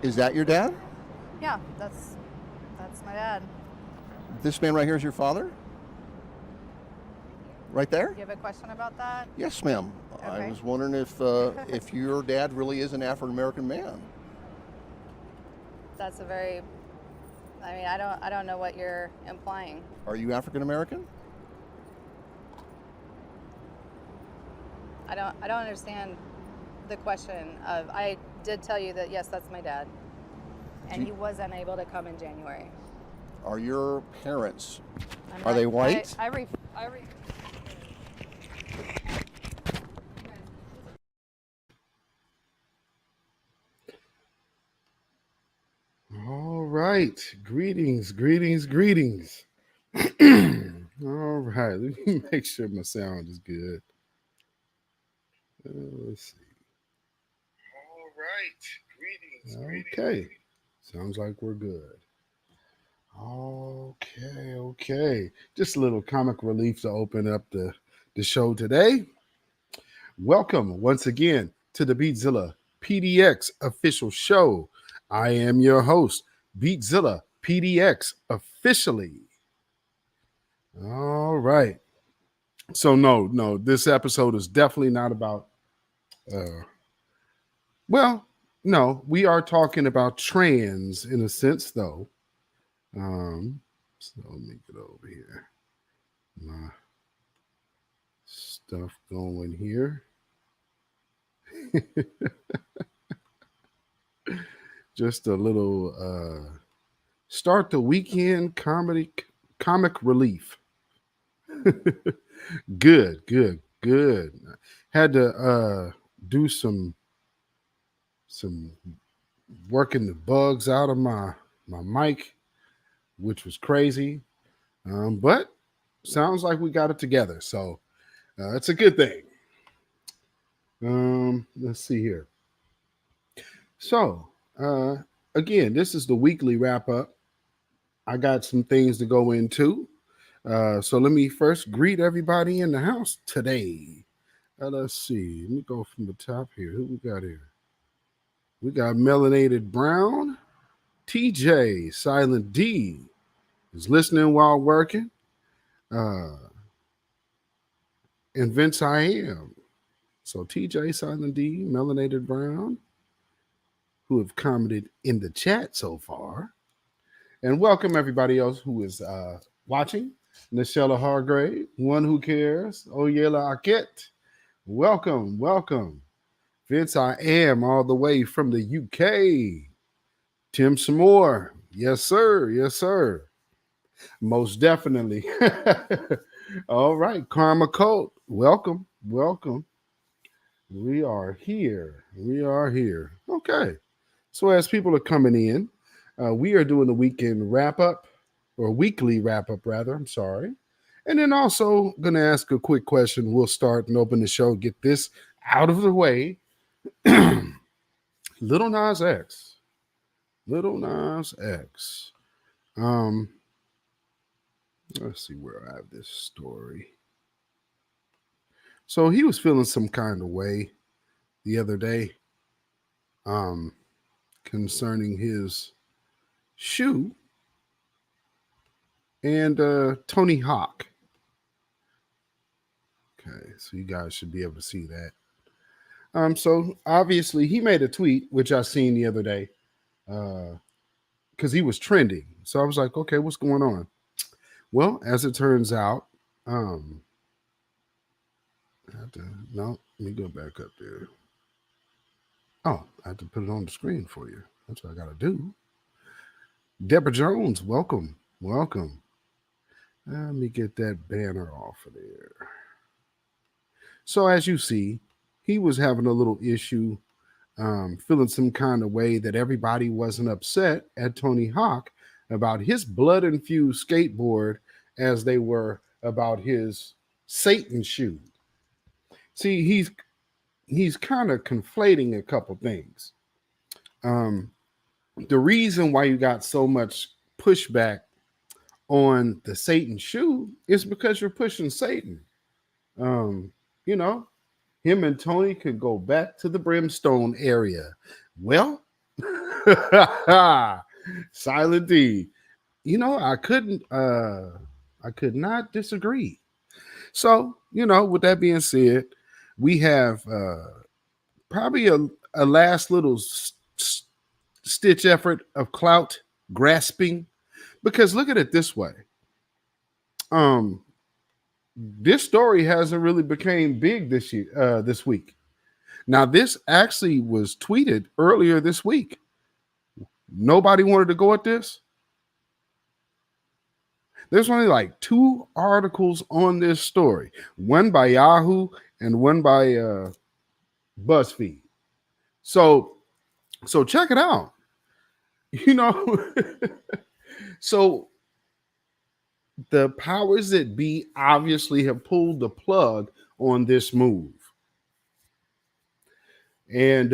Is that your dad? Yeah, that's my dad. This man right here is your father? Right there? You have a question about that? Yes, ma'am. I Okay. was wondering if your dad really is an African American man. That's a very. I mean, I don't know what you're implying. Are you African American? I don't understand the question of. I did tell you that yes, that's my dad, and he was unable to come in January. Are your parents? I'm Are not- they white? I re. All right. Greetings. All right. Let me make sure my sound is good. Let's see. All right. Greetings. Okay. Sounds like we're good. Okay. Just a little comic relief to open up the show today. Welcome once again to the beatzillapdx official show. I am your host, beatzillapdx officially. All right. So no, this episode is definitely not about no, we are talking about trans in a sense though. So let me get over here. My stuff going here. Just a little start the weekend comic relief. Good. Had to do some working the bugs out of my mic, which was crazy. But sounds like we got it together. So it's a good thing. Let's see here. So again, this is the weekly wrap up. I got some things to go into. So let me first greet everybody in the house today. Let's see. Let me go from the top here. Who we got here? We got Melanated Brown. TJ, Silent D, is listening while working. And Vince I Am. So TJ, Silent D, Melanated Brown, who have commented in the chat so far. And welcome everybody else who is watching. Nichelle Hargrave, One Who Cares, Oyela Aket, welcome. Vince I Am, all the way from the UK. Tim Samore, yes sir. Most definitely. All right, Karma Cult, welcome. We are here. Okay. So as people are coming in, we are doing the weekend wrap up, or weekly wrap up rather. I'm sorry. And then also going to ask a quick question. We'll start and open the show, get this out of the way. Little Nas X. Let's see where I have this story. So he was feeling some kind of way the other day concerning his shoe and Tony Hawk. Okay, so you guys should be able to see that. So obviously he made a tweet, which I seen the other day, because he was trending. So I was like, okay, what's going on? Well, as it turns out, let me go back up there. Oh, I have to put it on the screen for you. That's what I got to do. Deborah Jones, welcome. Let me get that banner off of there. So as you see, he was having a little issue, feeling some kind of way that everybody wasn't upset at Tony Hawk about his blood-infused skateboard as they were about his Satan shoe. See, he's kind of conflating a couple things. The reason why you got so much pushback on the Satan shoe is because you're pushing Satan. Him and Tony could go back to the brimstone area. Well, Silent D. I could not disagree. So, with that being said, we have probably a last little stitch effort of clout grasping, because look at it this way. Um, this story hasn't really became big this week. Now, this actually was tweeted earlier this week. Nobody wanted to go at this. There's only like 2 articles on this story, one by Yahoo and one by BuzzFeed. So check it out. So the powers that be obviously have pulled the plug on this move. And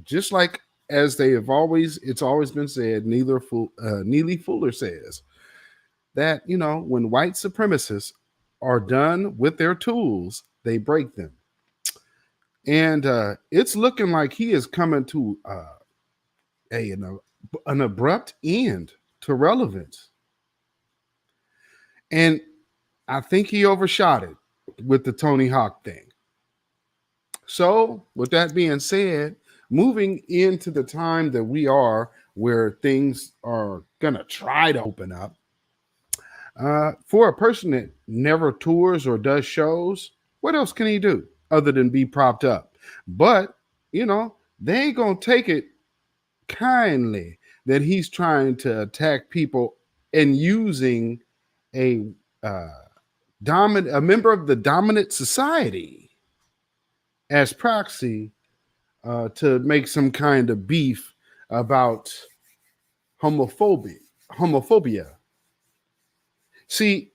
just like as they have it's always been said, Neely Fuller says that, when white supremacists are done with their tools, they break them. And it's looking like he is coming to an abrupt end to relevance. And I think he overshot it with the Tony Hawk thing. So, with that being said, moving into the time that we are, where things are going to try to open up, for a person that never tours or does shows, what else can he do other than be propped up? But, they ain't going to take it kindly that he's trying to attack people and using a member of the dominant society as proxy to make some kind of beef about homophobia. See,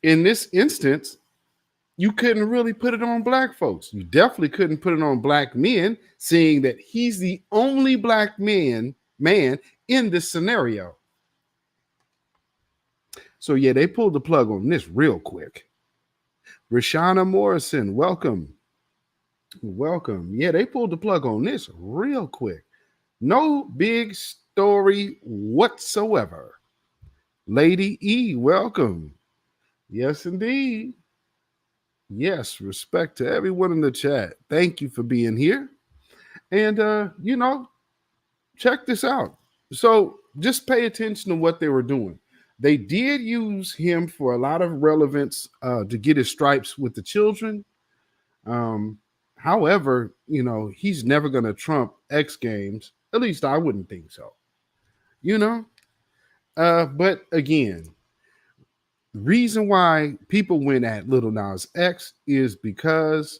in this instance, you couldn't really put it on black folks. You definitely couldn't put it on black men, seeing that he's the only black man in this scenario. So yeah, they pulled the plug on this real quick. Rashana Morrison, welcome. Welcome. Yeah, they pulled the plug on this real quick. No big story whatsoever. Lady E, welcome. Yes, indeed. Yes, respect to everyone in the chat. Thank you for being here. And, check this out. So just pay attention to what they were doing. They did use him for a lot of relevance to get his stripes with the children. However, he's never going to trump X Games. At least I wouldn't think so. But again, reason why people went at Lil Nas X is because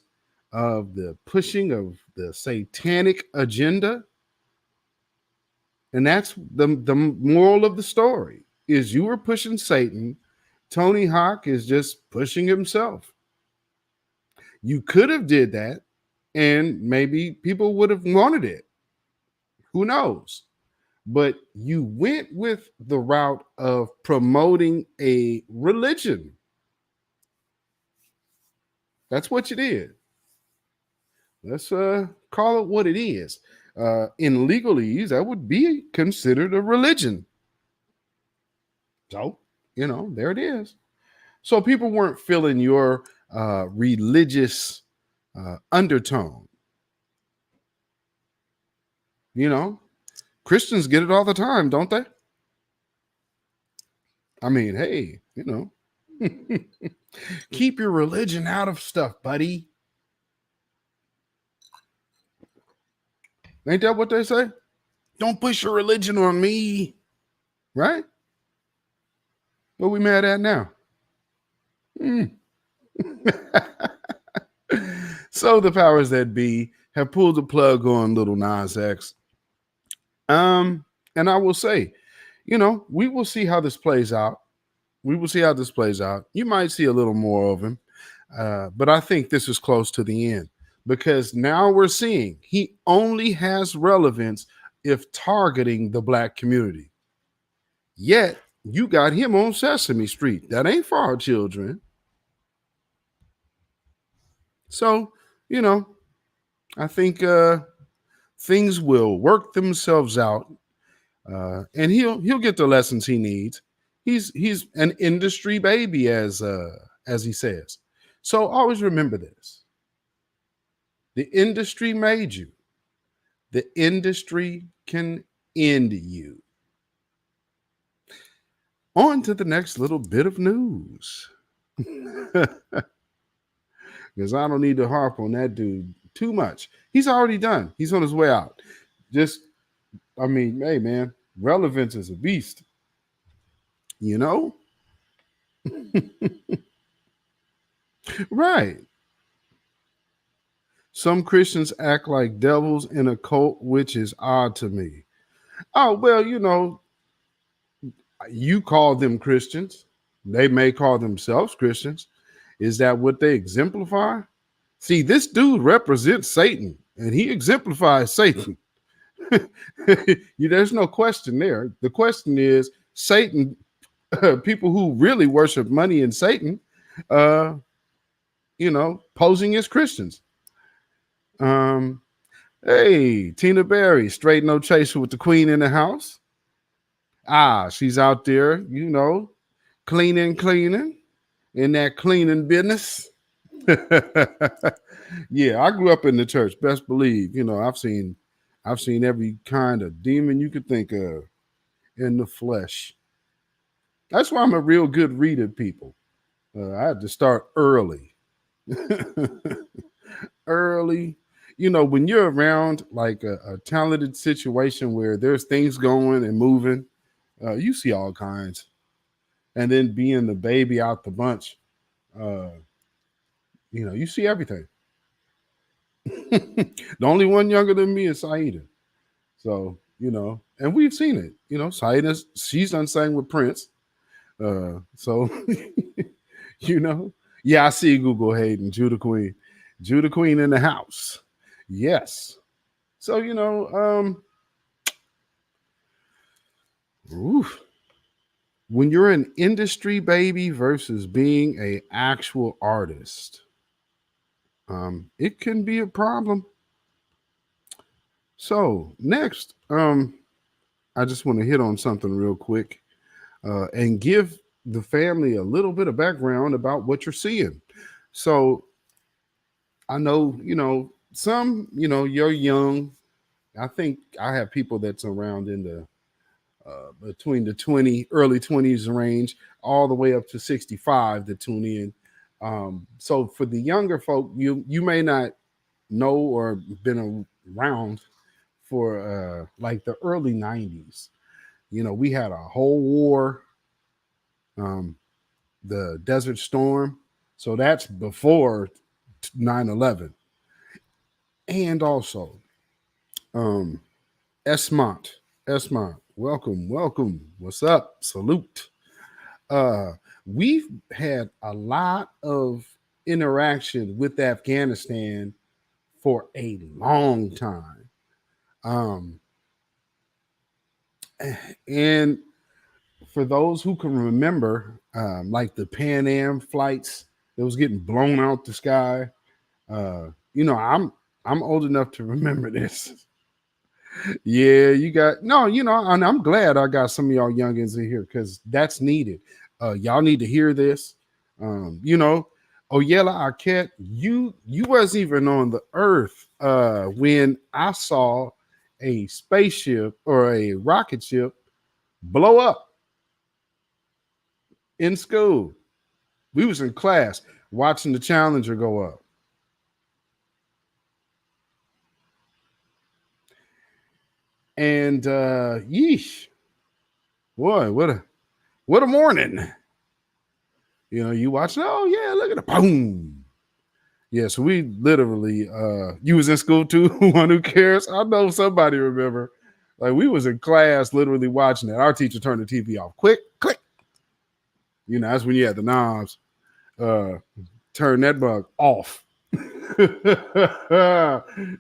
of the pushing of the satanic agenda. And that's the moral of the story, is you were pushing Satan. Tony Hawk is just pushing himself. You could have did that, and maybe people would have wanted it. Who knows? But you went with the route of promoting a religion. That's what you did. Let's call it what it is. In legalese, that would be considered a religion. So, there it is. So people weren't feeling your religious undertone. Christians get it all the time, don't they? I mean, hey, keep your religion out of stuff, buddy. Ain't that what they say? Don't push your religion on me. Right? What we mad at now? So the powers that be have pulled the plug on Lil Nas X. And I will say, we will see how this plays out. You might see a little more of him. But I think this is close to the end, because now we're seeing he only has relevance if targeting the black community. Yet you got him on Sesame Street. That ain't for our children. So, I think things will work themselves out, and he'll get the lessons he needs. He's an industry baby, as he says. So always remember this: the industry made you. The industry can end you. On to the next little bit of news. Because I don't need to harp on that dude too much. He's already done. He's on his way out. I mean, hey, man, relevance is a beast. You know? Right. Some Christians act like devils in a cult, which is odd to me. Oh, well, you call them Christians. They may call themselves Christians. Is that what they exemplify? See, this dude represents Satan, and he exemplifies Satan. There's no question there. The question is Satan, people who really worship money and Satan, posing as Christians. Hey, Tina Berry, straight no chaser with the queen in the house. She's out there, cleaning in that cleaning business. Yeah, I grew up in the church. Best believe, I've seen every kind of demon you could think of in the flesh. That's why I'm a real good reader, people. I had to start early. Early. When you're around like a talented situation where there's things going and moving, you see all kinds. And then being the baby out the bunch, you see everything. The only one younger than me is Saida. So, and we've seen it. Saida, she's done sang with Prince. So, yeah, I see Google Hayden, Judah Queen in the house. Yes. So, when you're an industry baby versus being an actual artist, it can be a problem. So next, I just want to hit on something real quick and give the family a little bit of background about what you're seeing. So I know, some, you're young. I think I have people that's around in the between the early 20s range, all the way up to 65 that tune in. So for the younger folk, you may not know or been around for like the early 90s. We had a whole war, the Desert Storm. So that's before 9/11. And also, Esmont, welcome. What's up? Salute. We've had a lot of interaction with Afghanistan for a long time. And for those who can remember, like the Pan Am flights that was getting blown out the sky, I'm old enough to remember this. Yeah, and I'm glad I got some of y'all youngins in here because that's needed. Y'all need to hear this. Oyela Arquette, you wasn't even on the earth when I saw a spaceship or a rocket ship blow up in school. We was in class watching the Challenger go up. And yeesh, boy, what a morning. You watch, oh yeah, look at the boom. Yeah, so we literally you was in school too, one who cares. I know somebody remember. Like we was in class literally watching it. Our teacher turned the TV off. Quick, click. That's when you had the knobs. Turn that bug off.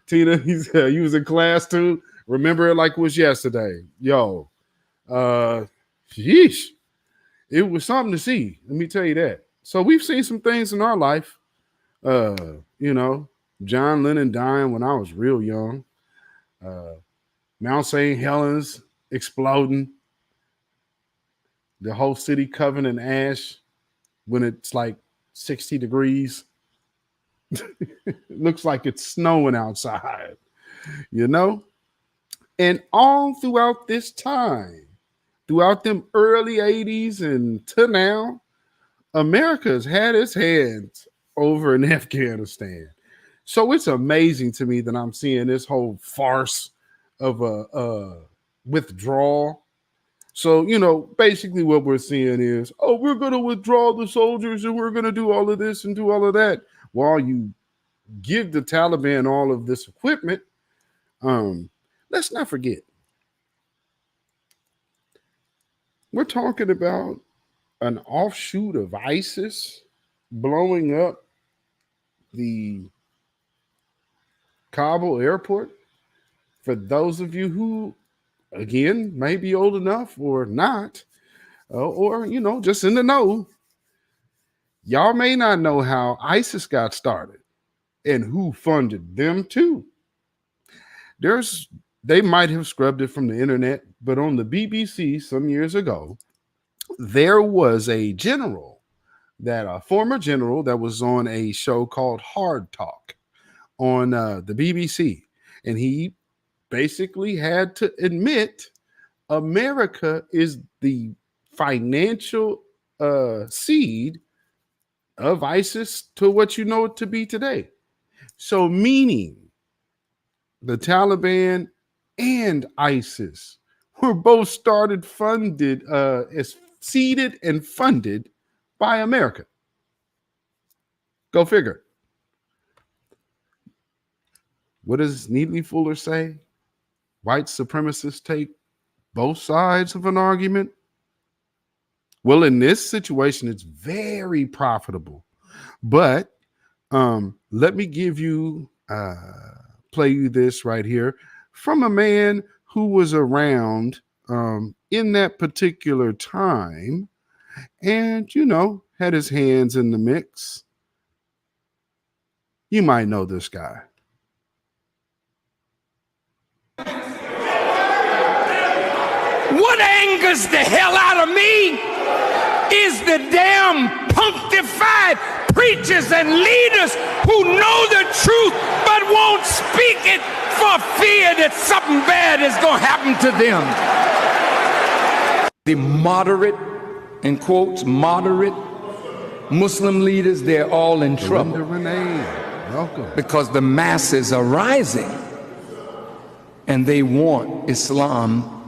Tina, he said you was in class too. Remember it like it was yesterday. Yo, sheesh. It was something to see. Let me tell you that. So we've seen some things in our life. John Lennon dying when I was real young. Mount St. Helens exploding, the whole city covered in ash when it's like 60 degrees. It looks like it's snowing outside, you know? And all throughout this time, throughout them early 80s and to now, America's had its hands over in Afghanistan. So it's amazing to me that I'm seeing this whole farce of a withdrawal. So, you know, basically what we're seeing is, oh, we're going to withdraw the soldiers and we're going to do all of this and do all of that. While you give the Taliban all of this equipment, let's not forget, we're talking about an offshoot of ISIS blowing up the Kabul airport. For those of you who, again, may be old enough or not, or, you know, just in the know, y'all may not know how ISIS got started and who funded them too. They might have scrubbed it from the internet, but on the BBC some years ago, there was a former general that was on a show called Hard Talk on the BBC. And he basically had to admit America is the financial seed of ISIS to what you know it to be today. So meaning the Taliban and ISIS were both seeded and funded by America. Go figure. What does Neely Fuller say? White supremacists take both sides of an argument. Well, in this situation, it's very profitable. But let me play you this right here from a man who was around in that particular time and, you know, had his hands in the mix. You might know this guy. What angers the hell out of me is the damn punctified preachers and leaders who know the truth but won't speak it for fear that something bad is going to happen to them. The moderate, in quotes, moderate Muslim leaders, they're all in trouble. Renee, welcome. Because the masses are rising and they want Islam,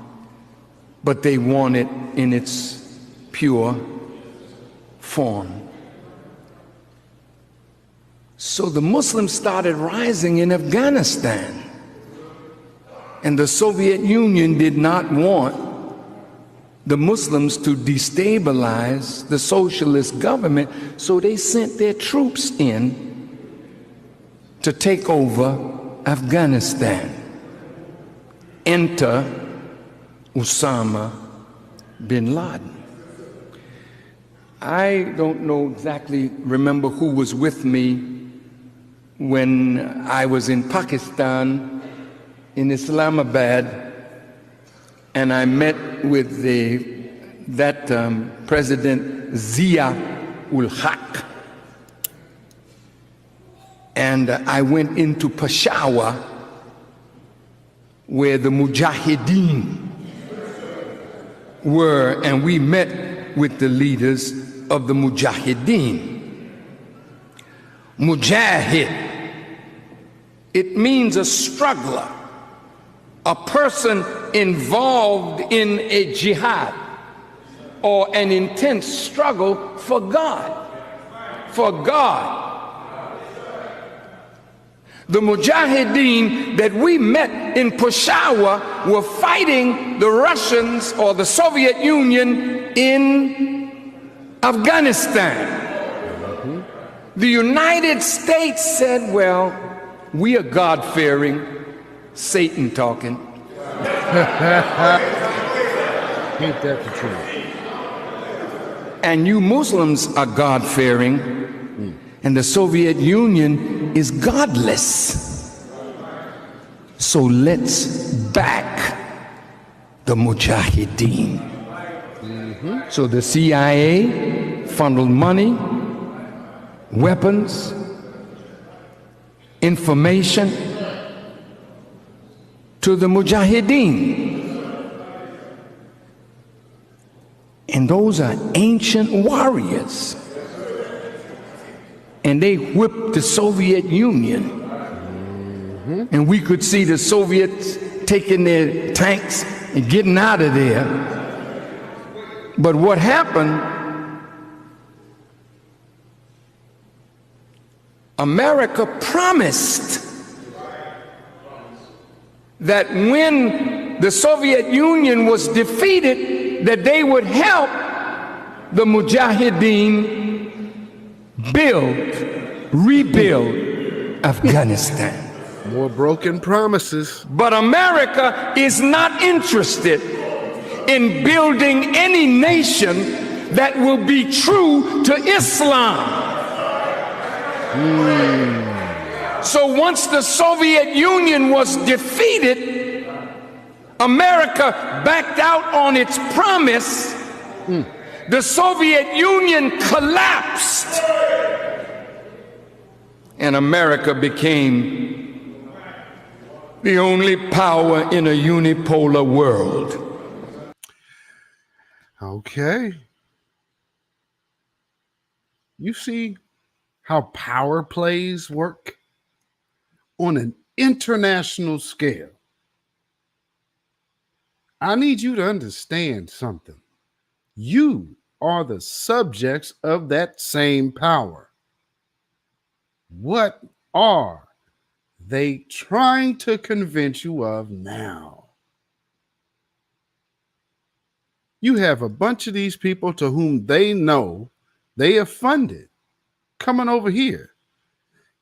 but they want it in its pure form. So the Muslims started rising in Afghanistan. And the Soviet Union did not want the Muslims to destabilize the socialist government, so they sent their troops in to take over Afghanistan. Enter Osama bin Laden. I don't remember who was with me when I was in Pakistan, in Islamabad, and I met with that President Zia-ul-Haq. And I went into Peshawar, where the Mujahideen were, and we met with the leaders of the Mujahideen. Mujahid, it means a struggler, a person involved in a jihad or an intense struggle for God. For God. The Mujahideen that we met in Peshawar were fighting the Russians or the Soviet Union in Afghanistan. The United States said, well, we are God-fearing, Satan talking. Ain't that the truth? And you Muslims are God-fearing, and the Soviet Union is godless. So let's back the Mujahideen. So the CIA funneled money, weapons, information to the Mujahideen. And those are ancient warriors. And they whipped the Soviet Union. And we could see the Soviets taking their tanks and getting out of there. But what happened, America promised that when the Soviet Union was defeated, that they would help the Mujahideen rebuild Afghanistan. More broken promises. But America is not interested in building any nation that will be true to Islam. So once the Soviet Union was defeated, America backed out on its promise. The Soviet Union collapsed, and America became the only power in a unipolar world. Okay. You see how power plays work on an international scale. I need you to understand something. You are the subjects of that same power. What are they trying to convince you of now? You have a bunch of these people to whom they know they have funded coming over here.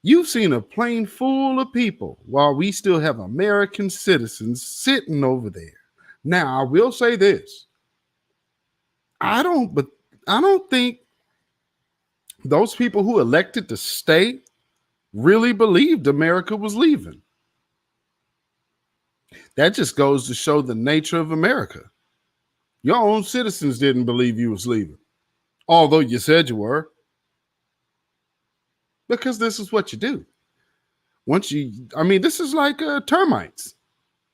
You've seen a plane full of people while we still have American citizens sitting over there. Now, I will say this. I don't think those people who elected to stay really believed America was leaving. That just goes to show the nature of America. Your own citizens didn't believe you was leaving, although you said you were. Because this is what you do. This is like termites,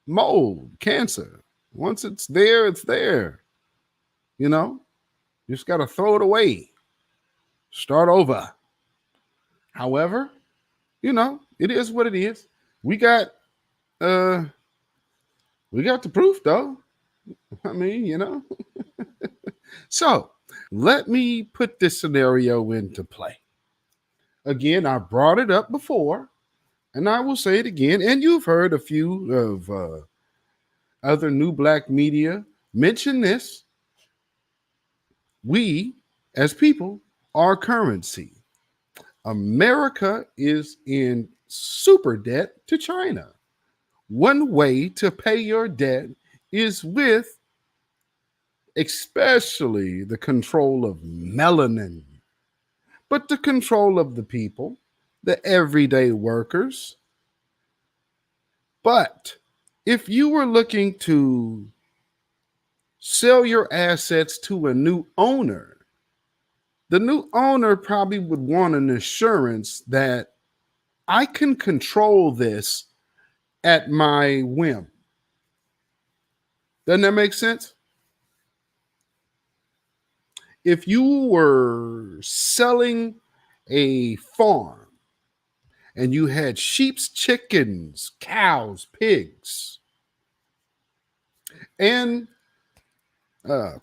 mold, cancer. Once it's there, it's there. You know, you just got to throw it away. Start over. However, it is what it is. We got the proof, though. So let me put this scenario into play. Again, I brought it up before, and I will say it again. And you've heard a few of other new black media mention this. We, as people, are currency. America is in super debt to China. One way to pay your debt is with especially the control of melanin, but the control of the people, the everyday workers. But if you were looking to sell your assets to a new owner, the new owner probably would want an assurance that I can control this at my whim. Doesn't that make sense? If you were selling a farm and you had sheep, chickens, cows, pigs, and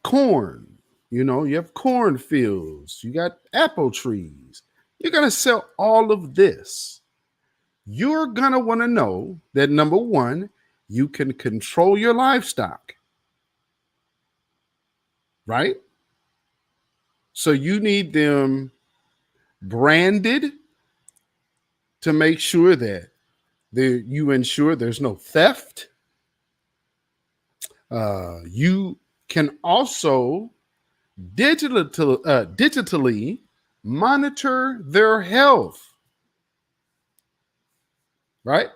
corn, you have cornfields, you got apple trees, you're going to sell all of this. You're going to want to know that, number one, you can control your livestock, right? So you need them branded to make sure that you ensure there's no theft. You can also digitally monitor their health, right?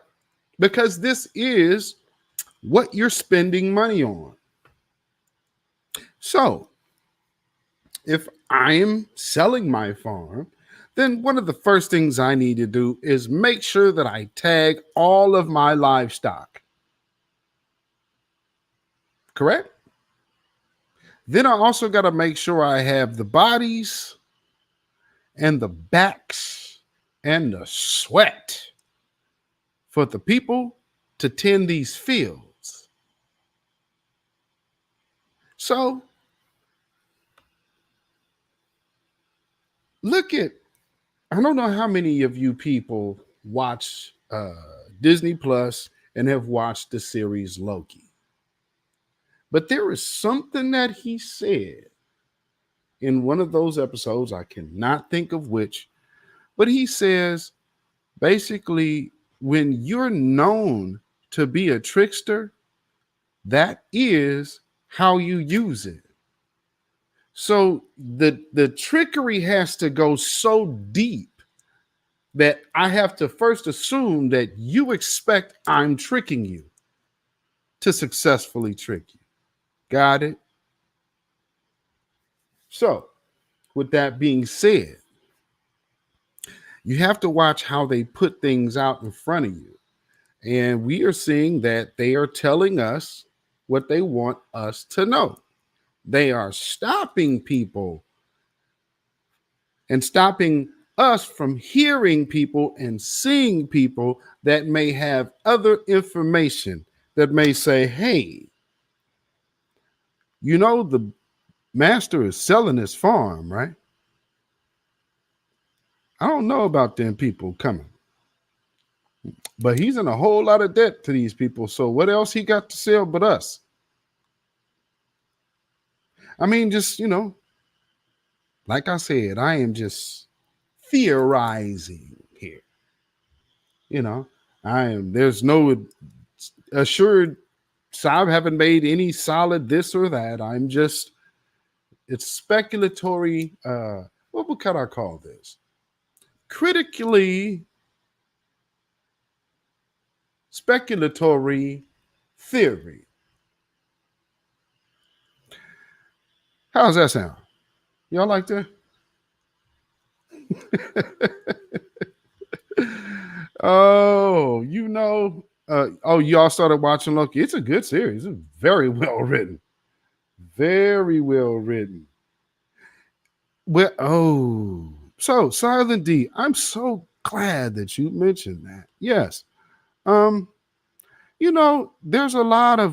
because this is what you're spending money on. So, if I'm selling my farm, then one of the first things I need to do is make sure that I tag all of my livestock. Correct? Then I also got to make sure I have the bodies and the backs and the sweat for the people to tend these fields. So look at, I don't know how many of you people watch Disney Plus and have watched the series Loki, but there is something that he said in one of those episodes. I cannot think of which, but he says basically, when you're known to be a trickster, that is how you use it. So the trickery has to go so deep that I have to first assume that you expect I'm tricking you to successfully trick you. Got it? So, with that being said, you have to watch how they put things out in front of you. And we are seeing that they are telling us what they want us to know. They are stopping people and stopping us from hearing people and seeing people that may have other information that may say, hey, you know, the master is selling his farm, right? I don't know about them people coming, but he's in a whole lot of debt to these people. So what else he got to sell but us? I mean, just, like I said, I am just theorizing here. There's no assured, so I haven't made any solid this or that. It's speculatory. What could I call this? Critically speculatory theory. How's that sound? Y'all like that? Oh, y'all started watching Loki. It's a good series. It's very well written. Very well written. So Silent D, I'm so glad that you mentioned that. Yes. There's a lot of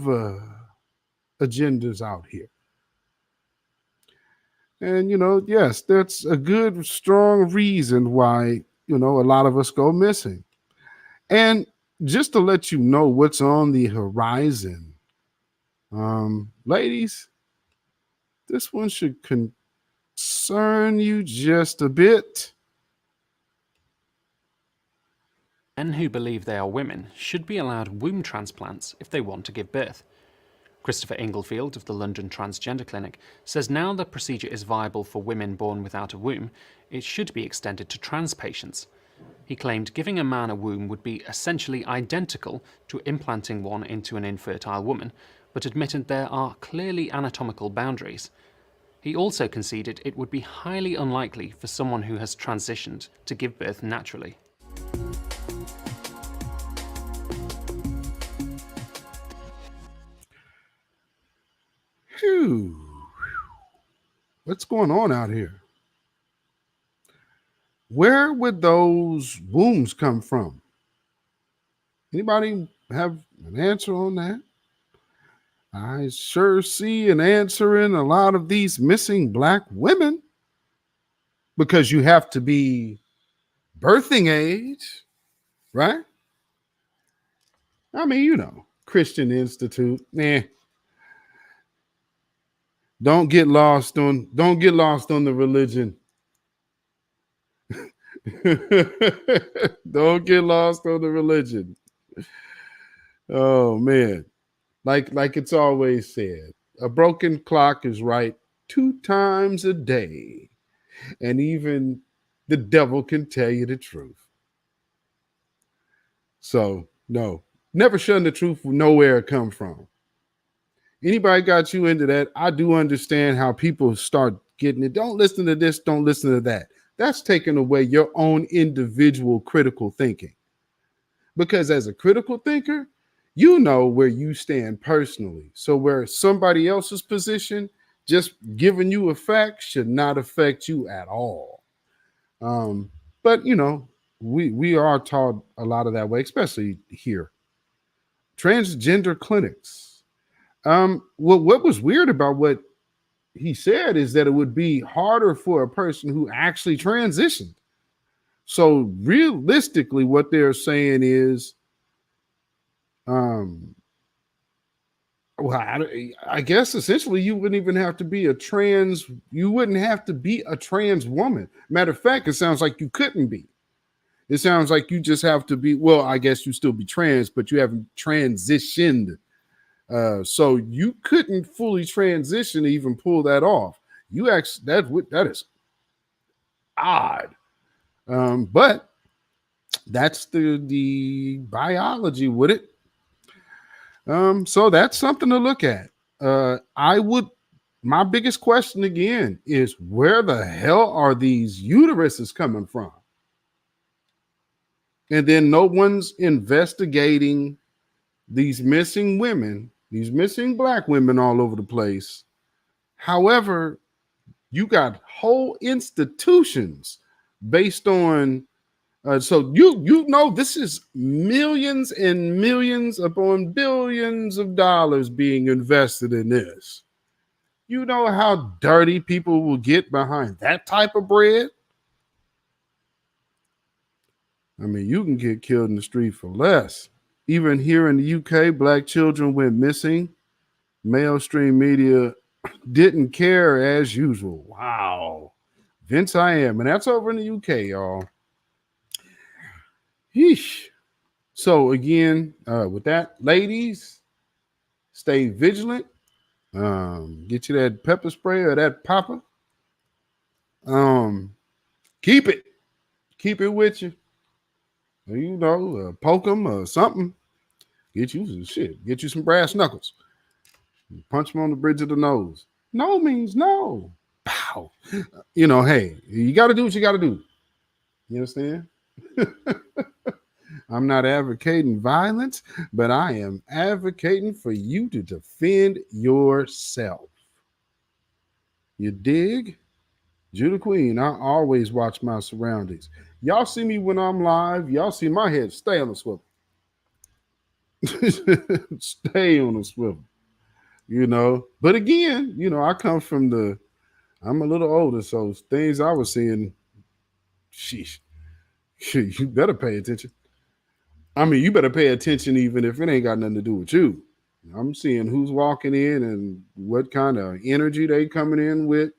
agendas out here. And, yes, that's a good, strong reason why, a lot of us go missing. And just to let you know what's on the horizon, ladies, this one should concern you just a bit. Men who believe they are women should be allowed womb transplants if they want to give birth. Christopher Inglefield of the London Transgender Clinic says now the procedure is viable for women born without a womb, it should be extended to trans patients. He claimed giving a man a womb would be essentially identical to implanting one into an infertile woman, but admitted there are clearly anatomical boundaries. He also conceded it would be highly unlikely for someone who has transitioned to give birth naturally. Phew. What's going on out here? Where would those wombs come from? Anybody have an answer on that? I sure see an answer in a lot of these missing Black women, because you have to be birthing age, right? I mean, Christian Institute, don't get lost on the religion. Don't get lost on the religion. Oh man. Like it's always said, a broken clock is right 2 times a day. And even the devil can tell you the truth. So, no, Never shun the truth from nowhere it come from. Anybody got you into that? I do understand how people start getting it. Don't listen to this, don't listen to that. That's taking away your own individual critical thinking. Because as a critical thinker, you know where you stand personally. So where somebody else's position, just giving you a fact, should not affect you at all. But you know, we are taught a lot of that way, especially here. Transgender clinics. What was weird about what he said is that it would be harder for a person who actually transitioned. So realistically, what they're saying is, well, I guess essentially you wouldn't even have to be a trans. You wouldn't have to be a trans woman. Matter of fact, it sounds like you couldn't be. It sounds like you just have to be. Well, I guess you still be trans, but you haven't transitioned. So you couldn't fully transition to even pull that off. You actually that is odd. But that's the biology with it. So that's something to look at. My biggest question again is, where the hell are these uteruses coming from? And then no one's investigating these missing women, these missing black women all over the place. However, you got whole institutions based on so you know this is millions and millions upon billions of dollars being invested in this. You know how dirty people will get behind that type of bread? I mean, you can get killed in the street for less. Even here in the UK, black children went missing. Mainstream media didn't care as usual. Wow. Vince I am. And that's over in the UK, y'all. Yeesh. So again, with that, ladies, stay vigilant. Get you that pepper spray or that popper. Keep it with you. You know, poke them or something. Get you some shit. Get you some brass knuckles. Punch them on the bridge of the nose. No means no. Pow. You know, hey, you got to do what you got to do. You understand? I'm not advocating violence, but I am advocating for you to defend yourself. You dig? Judah Queen, I always watch my surroundings. Y'all see me when I'm live. Y'all see my head stay on the swivel. Stay on the swivel. You know, but again, you know, I'm a little older, so things I was seeing, sheesh, you better pay attention. I mean, you better pay attention even if it ain't got nothing to do with you. I'm seeing who's walking in and what kind of energy they coming in with,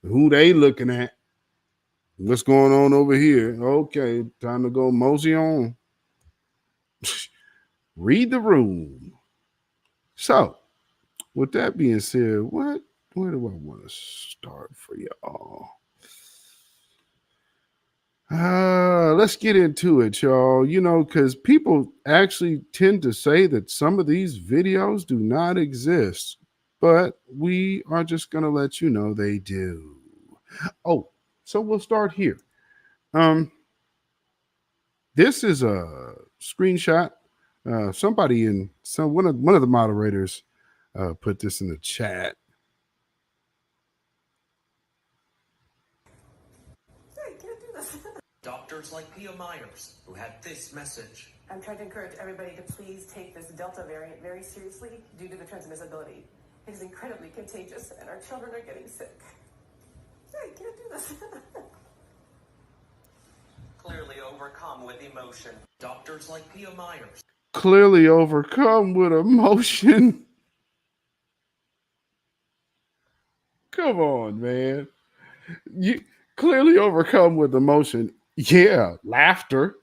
who they looking at, what's going on over here. Okay, time to go mosey on. Read the room. So, with that being said, where do I want to start for y'all? Let's get into it, y'all. You know, because people actually tend to say that some of these videos do not exist, but we are just going to let you know they do. Oh, so we'll start here. This is a screenshot. One of the moderators put this in the chat. Doctors like Pia Myers, who had this message. I'm trying to encourage everybody to please take this Delta variant very seriously due to the transmissibility. It is incredibly contagious, and our children are getting sick. I can't do this. Clearly overcome with emotion. Doctors like Pia Myers. Clearly overcome with emotion. Come on, man. You clearly overcome with emotion. Yeah, laughter.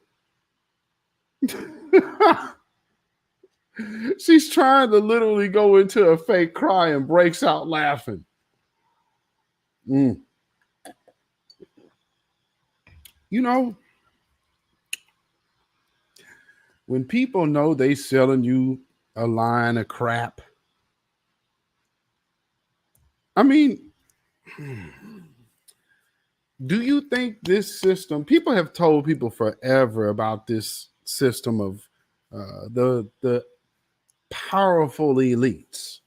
She's trying to literally go into a fake cry and breaks out laughing. You know, when people know they selling you a line of crap, I mean, do you think this system, people have told people forever about this system of the powerful elites.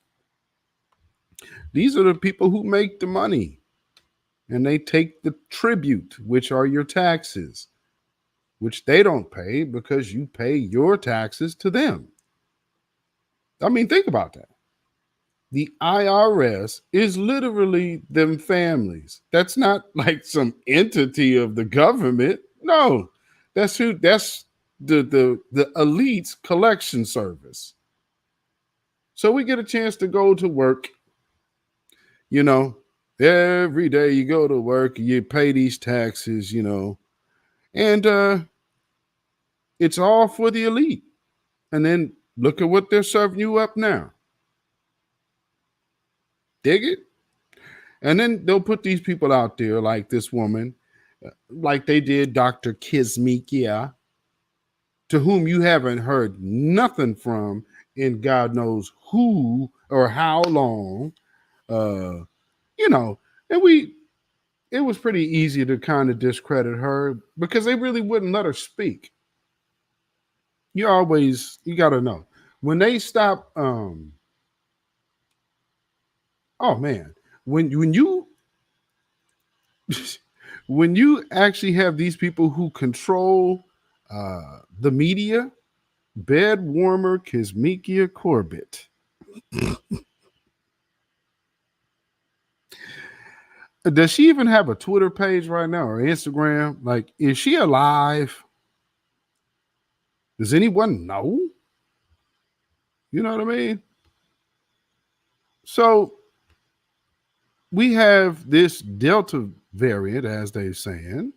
These are the people who make the money, and they take the tribute, which are your taxes, which they don't pay because you pay your taxes to them. I mean, think about that. The IRS is literally them families. That's not like some entity of the government. No, that's the elite's collection service. So we get a chance to go to work. You know, every day you go to work, you pay these taxes, and it's all for the elite. And then look at what they're serving you up now. Dig it? And then they'll put these people out there like this woman, like they did Dr. Kismikia, to whom you haven't heard nothing from in God knows who or how long. And it was pretty easy to kind of discredit her because they really wouldn't let her speak. You got to know when they stop. Oh man, when you when you actually have these people who control the media, bed warmer Kismikia Corbett. Does she even have a Twitter page right now or Instagram? Like, is she alive? Does anyone know? You know what I mean? So we have this Delta variant, as they're saying,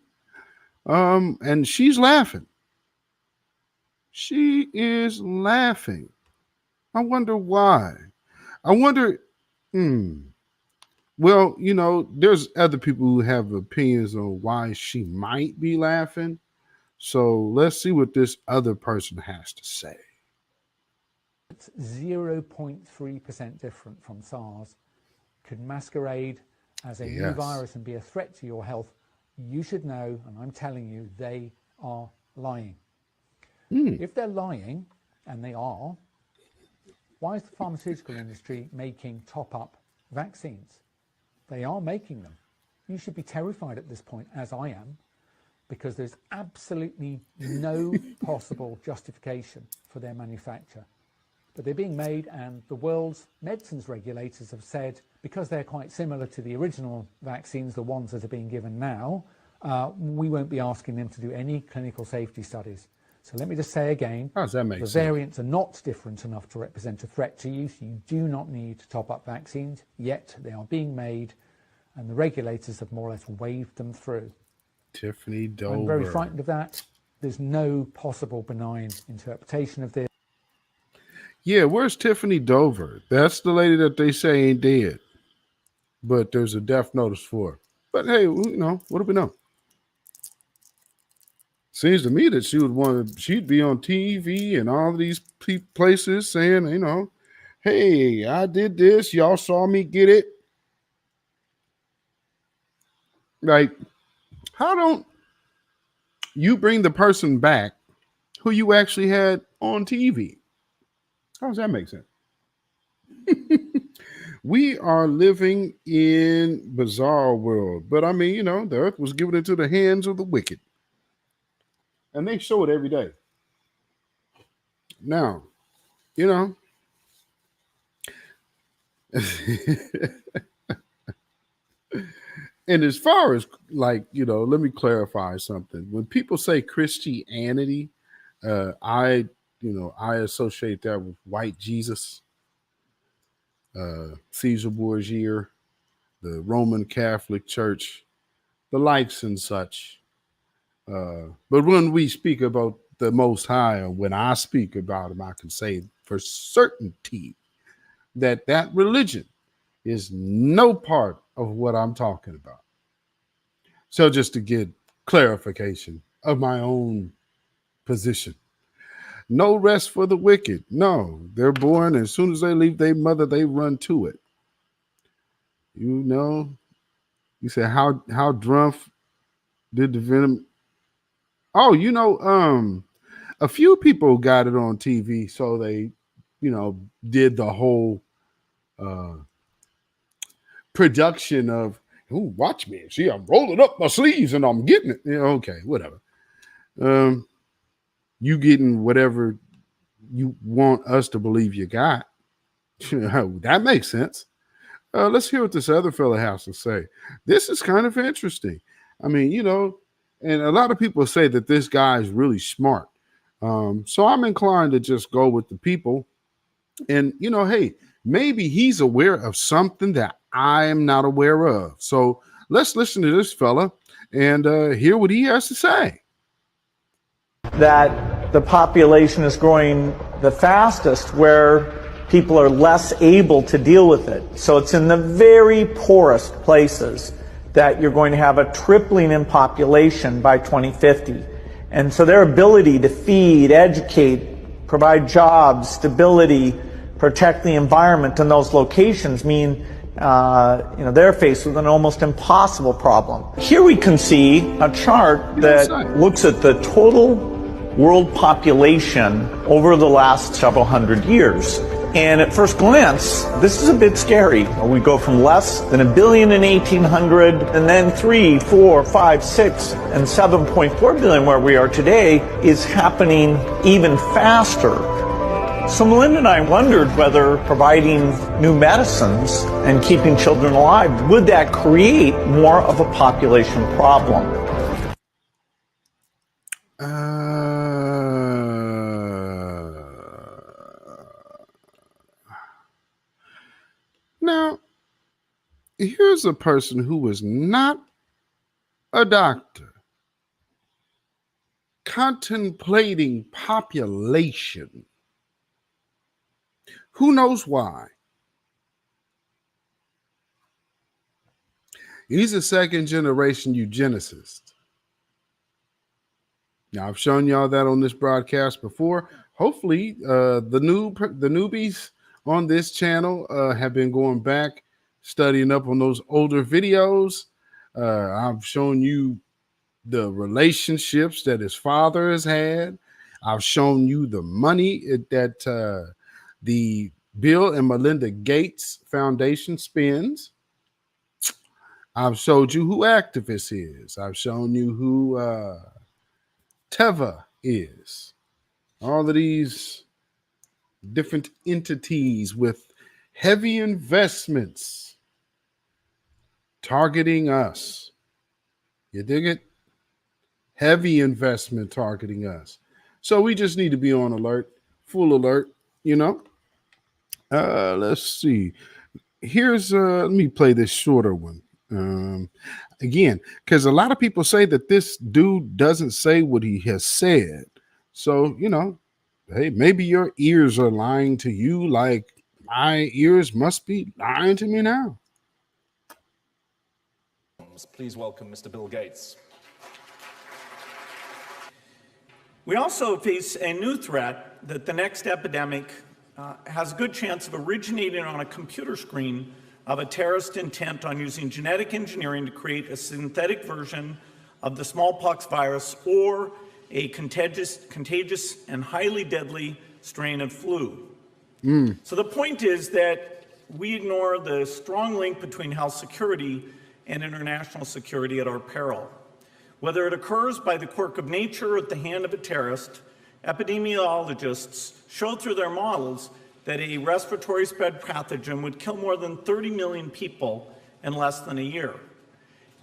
and she's laughing. She is laughing. I wonder why. I wonder, well, there's other people who have opinions on why she might be laughing. So let's see what this other person has to say. It's 0.3% different from SARS, could masquerade as a new virus and be a threat to your health. You should know, and I'm telling you, they are lying. If they're lying, and they are, why is the pharmaceutical industry making top-up vaccines? They are making them. You should be terrified at this point, as I am, because there's absolutely no possible justification for their manufacture. But they're being made, and the world's medicines regulators have said, because they're quite similar to the original vaccines, the ones that are being given now, we won't be asking them to do any clinical safety studies. So let me just say again, how does that make sense? The variants are not different enough to represent a threat to you, so you do not need to top up vaccines, yet they are being made, and the regulators have more or less waved them through. Tiffany Dover. I'm very frightened of that. There's no possible benign interpretation of this. Yeah, where's Tiffany Dover? That's the lady that they say ain't dead, but there's a death notice for her. But hey, what do we know? Seems to me that she'd be on TV and all of these places saying, hey, I did this. Y'all saw me get it. Like, how don't you bring the person back who you actually had on TV? How does that make sense? We are living in bizarre world, but I mean, the earth was given into the hands of the wicked. And they show it every day. Now, and as far as let me clarify something. When people say Christianity, I associate that with white Jesus, Caesar Borgia, the Roman Catholic Church, the likes and such. But when we speak about the Most High, or when I speak about him, I can say for certainty that religion is no part of what I'm talking about. So just to get clarification of my own position. No rest for the wicked. No, they're born. As soon as they leave their mother, they run to it. You know, you said how drunk did the venom? Oh, a few people got it on TV, so they, did the whole uh production of, "Ooh, watch me. See, I'm rolling up my sleeves and I'm getting it." Okay, whatever. Um, you getting whatever you want us to believe you got. That makes sense. Let's hear what this other fella has to say. This is kind of interesting. I mean, and a lot of people say that this guy is really smart. So I'm inclined to just go with the people. And, hey, maybe he's aware of something that I am not aware of. So let's listen to this fella and hear what he has to say. That the population is growing the fastest where people are less able to deal with it. So it's in the very poorest places that you're going to have a tripling in population by 2050. And so their ability to feed, educate, provide jobs, stability, protect the environment in those locations mean they're faced with an almost impossible problem. Here we can see a chart that looks at the total world population over the last several hundred years. And at first glance, this is a bit scary. We go from less than 1 billion in 1800, and then 3, 4, 5, 6, and 7.4 billion where we are today is happening even faster. So Melinda and I wondered whether providing new medicines and keeping children alive, would that create more of a population problem? Now, here's a person who was not a doctor contemplating population. Who knows why? He's a second generation eugenicist. Now, I've shown y'all that on this broadcast before. Hopefully, the newbies on this channel have been going back, studying up on those older videos. I've shown you the relationships that his father has had. I've shown you the money that the Bill and Melinda Gates Foundation spends. I've showed you who Activist is. I've shown you who Teva is. All of these different entities with heavy investments targeting us. You dig it? Heavy investment targeting us. So we just need to be on alert, full alert, Let's see. Here's let me play this shorter one. Again, because a lot of people say that this dude doesn't say what he has said. So, hey, maybe your ears are lying to you like my ears must be lying to me now. Please welcome Mr. Bill Gates. We also face a new threat that the next epidemic has a good chance of originating on a computer screen of a terrorist intent on using genetic engineering to create a synthetic version of the smallpox virus or a contagious and highly deadly strain of flu. So the point is that we ignore the strong link between health security and international security at our peril. Whether it occurs by the quirk of nature or at the hand of a terrorist, epidemiologists showed through their models that a respiratory spread pathogen would kill more than 30 million people in less than a year.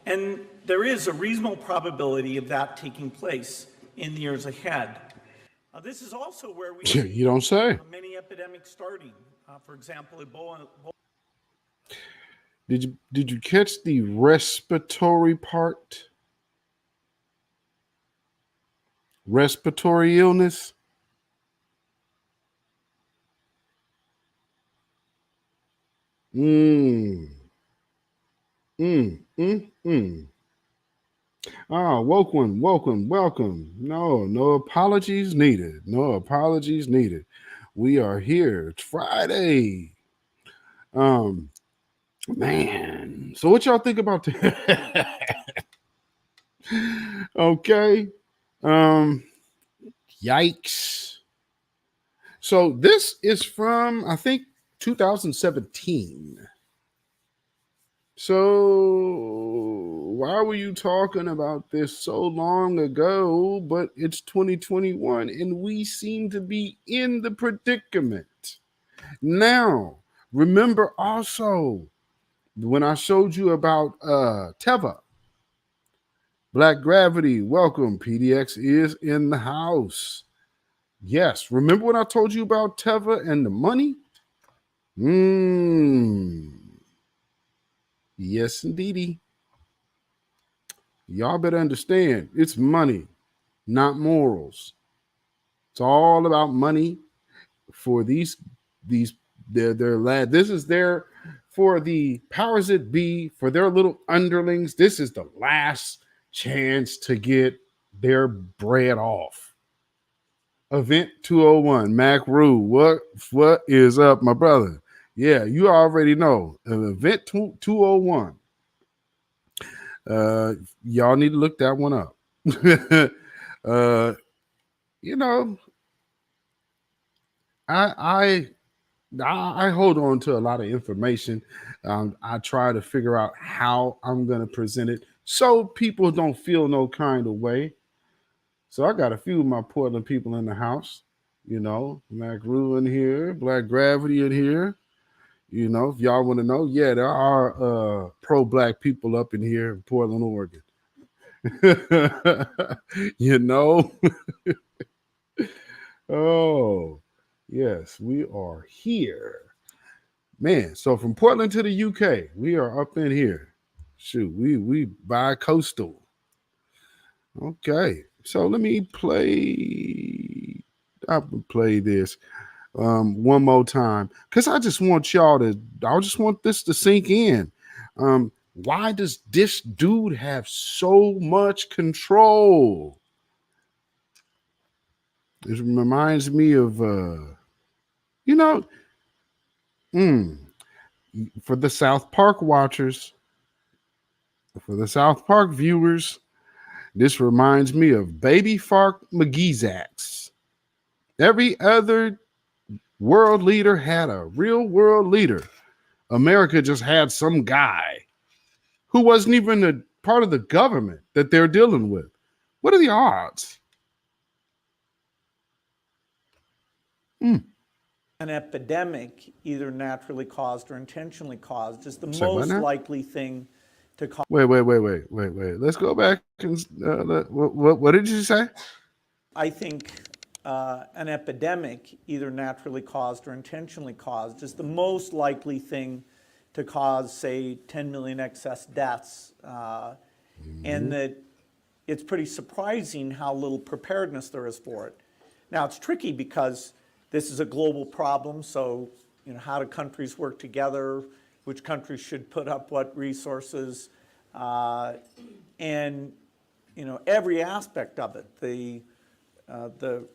And there is a reasonable probability of that taking place in the years ahead. This is also where we see You don't say. Many epidemics starting. For example, Ebola. Did you catch the respiratory part? Respiratory illness? Oh, welcome. No apologies needed. No apologies needed. We are here. It's Friday. Um, man. So what y'all think about that? Okay. Um, yikes. So this is from I think 2017. So why were you talking about this so long ago? But it's 2021 and we seem to be in the predicament. Now, remember also when I showed you about Teva, Black Gravity, welcome. PDX is in the house. Yes, remember when I told you about Teva and the money? Yes, indeedy. Y'all better understand it's money, not morals. It's all about money for these their lad. This is their for the powers that be, for their little underlings. This is the last chance to get their bread off. Event 201, Mac Rue. What is up, my brother? Yeah, you already know. Event 201. Y'all need to look that one up. You know, I hold on to a lot of information. I try to figure out how I'm going to present it so people don't feel no kind of way. So I got a few of my Portland people in the house. You know, Mac Rue in here, Black Gravity in here. You know, if y'all want to know, yeah, there are pro-black people up in here in Portland, Oregon. You know? Oh, yes, we are here. Man, so from Portland to the UK, we are up in here. Shoot, we bi-coastal. Okay, so let me play. I'll play this one more time because I just want this to sink in. Why does this dude have so much control? It reminds me of for the South Park watchers, for the South Park viewers, this reminds me of Baby Fark McGeezax. Every other world leader had a real world leader. America just had some guy who wasn't even a part of the government that they're dealing with. What are the odds? An epidemic, either naturally caused or intentionally caused, is the most likely thing to cause. Wait. Let's go back and what did you say? I think an epidemic, either naturally caused or intentionally caused, is the most likely thing to cause, say, 10 million excess deaths, and that it's pretty surprising how little preparedness there is for it. Now, it's tricky because this is a global problem, so how do countries work together? Which countries should put up what resources? And every aspect of it, the